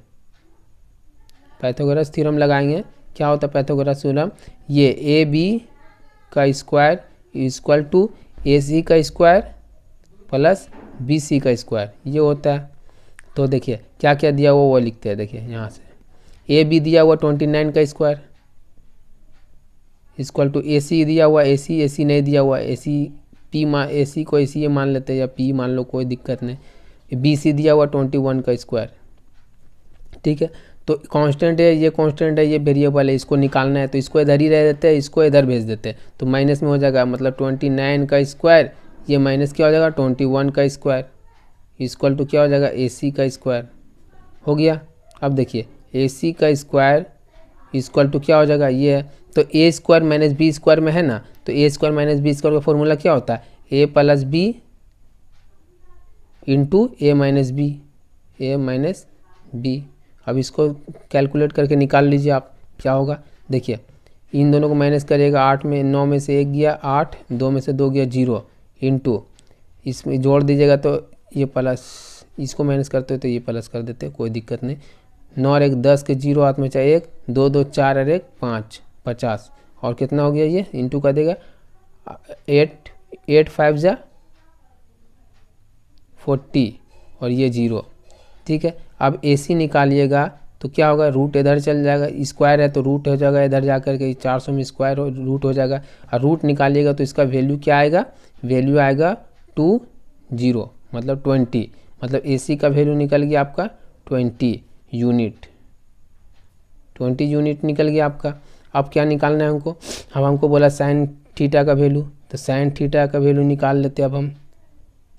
Pythagoras theorem लगाएंगे। क्या होता है पाइथागोरस थ्योरम, ये ए बी का square equal to A C का स्क्वायर प्लस बी सी का स्क्वायर, ये होता है। तो देखिए क्या क्या दिया हुआ वो लिखते हैं, देखिए यहाँ से ए बी दिया हुआ 29 का स्क्वायर इक्वल टू ए सी दिया हुआ, ए सी नहीं दिया हुआ, ए सी को ए सी ये मान लेते हैं या पी मान लो, कोई दिक्कत नहीं। बी सी दिया हुआ 21 का स्क्वायर, ठीक है। तो कांस्टेंट है, ये कांस्टेंट है, ये वेरिएबल है, इसको निकालना है तो इसको इधर ही रह देते हैं, इसको इधर भेज देते हैं तो माइनस में हो जाएगा, मतलब 29 का स्क्वायर, ये माइनस क्या हो जाएगा 21 का स्क्वायर इक्वल टू क्या हो जाएगा, ए सी का स्क्वायर हो गया। अब देखिए ए सी का स्क्वायर इक्वल टू क्या हो जाएगा, ये है तो ए स्क्वायर माइनस बी स्क्वायर में है ना, तो ए स्क्वायर माइनस बी स्क्वायर का फॉर्मूला क्या होता है, ए प्लस बी इंटू ए माइनस बी। अब इसको कैलकुलेट करके निकाल लीजिए आप, क्या होगा देखिए, इन दोनों को माइनस करिएगा, 8 में 9 में से 1 गया 8, 2 में से 2 गया 0, इंटू इसमें जोड़ दीजिएगा तो ये प्लस, इसको माइनस करते हो तो ये प्लस कर देते, कोई दिक्कत नहीं। 9 और 1 10 के 0 हाथ में चाहिए 1, 2 2 4 और 1 5, 50 और कितना हो गया, ये इंटू कर देगा 8 5 जा 40 और ये 0, ठीक है। अब ए सी निकालिएगा तो क्या होगा, रूट इधर चल जाएगा, स्क्वायर है तो रूट हो जाएगा इधर जा कर के 400 में स्क्वायर रूट हो जाएगा, और रूट निकालिएगा तो इसका वैल्यू क्या आएगा, वैल्यू आएगा 20, मतलब 20, मतलब ए सी का वैल्यू निकल गया आपका 20 यूनिट निकल गया आपका। अब क्या निकालना है हमको, हमको बोला साइन थीटा का वैल्यू, तो साइन थीटा का वैल्यू निकाल लेते हैं अब हम।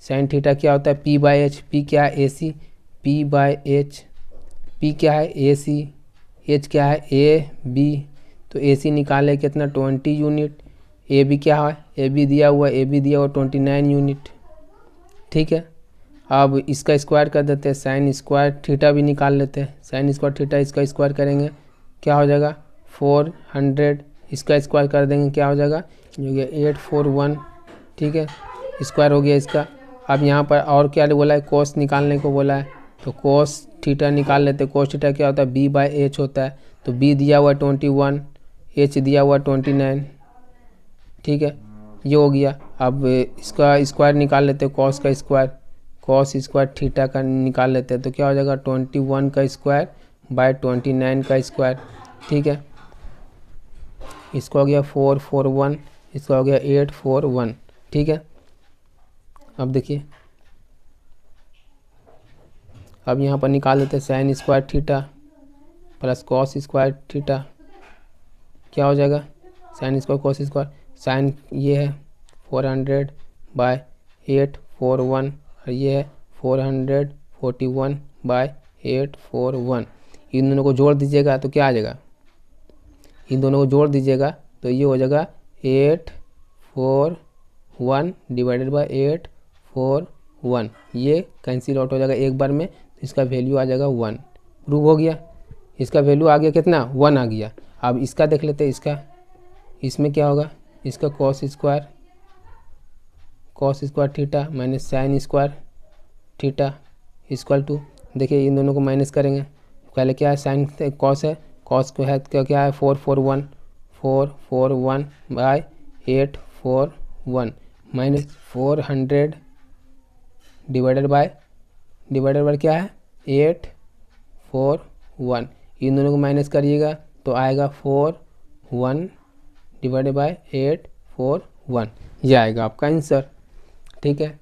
साइन थीटा क्या होता है, पी बाई एच, पी क्या है ए सी, पी बाई एच, पी क्या है ए सी, एच क्या है ए बी, तो ए सी निकाले कितना 20 यूनिट, ए बी क्या है, ए बी दिया हुआ 29 यूनिट, ठीक है। अब इसका स्क्वायर कर देते हैं, साइन स्क्वायर थीटा भी निकाल लेते हैं, साइन स्क्वायर थीटा इसका स्क्वायर करेंगे क्या हो जाएगा 400, इसका स्क्वायर कर देंगे क्या हो जाएगा, जो गया 841, ठीक है, स्क्वायर हो गया इसका। अब यहाँ पर और क्या बोला है, कोस निकालने को बोला है, तो कोस थीटा निकाल लेते हैं। कोस थीटा क्या होता है, बी बाई एच होता है, तो बी दिया हुआ 21, एच दिया हुआ 29, ठीक है, ये हो गया। अब इसका स्क्वायर निकाल लेते हैं, कॉस का स्क्वायर, कॉस स्क्वायर थीटा का निकाल लेते हैं, तो क्या हो जाएगा 21 का स्क्वायर बाय 29 का स्क्वायर, ठीक है। इसका हो गया 441, इसका हो गया 841, ठीक है। अब देखिए, अब यहाँ पर निकाल लेते हैं sine square theta plus cos square theta, क्या हो जाएगा sine square cos square, sine ये है 400 बाय 841 और ये है 441 बाय 841, इन दोनों को जोड़ दीजिएगा तो क्या आ जाएगा, इन दोनों को जोड़ दीजिएगा तो ये हो जाएगा 841 डिवाइडेड बाय 841, ये कैंसिल आउट हो जाएगा एक बार में, तो इसका वैल्यू आ जाएगा 1, प्रूव हो गया। इसका वैल्यू आ गया कितना 1 आ गया। अब इसका देख लेते हैं, इसका इसमें क्या होगा, इसका cos square theta minus sine square theta equal to, देखिए इन दोनों को माइनस करेंगे, पहले क्या है साइन कॉस है कॉस स्क्वायर क्या है 441 बाय 841 माइनस 400 डिवाइडेड बाय क्या है 841। इन दोनों को माइनस करिएगा तो आएगा 41 डिवाइडेड बाय 841, ये आएगा आपका आंसर। ठीक है।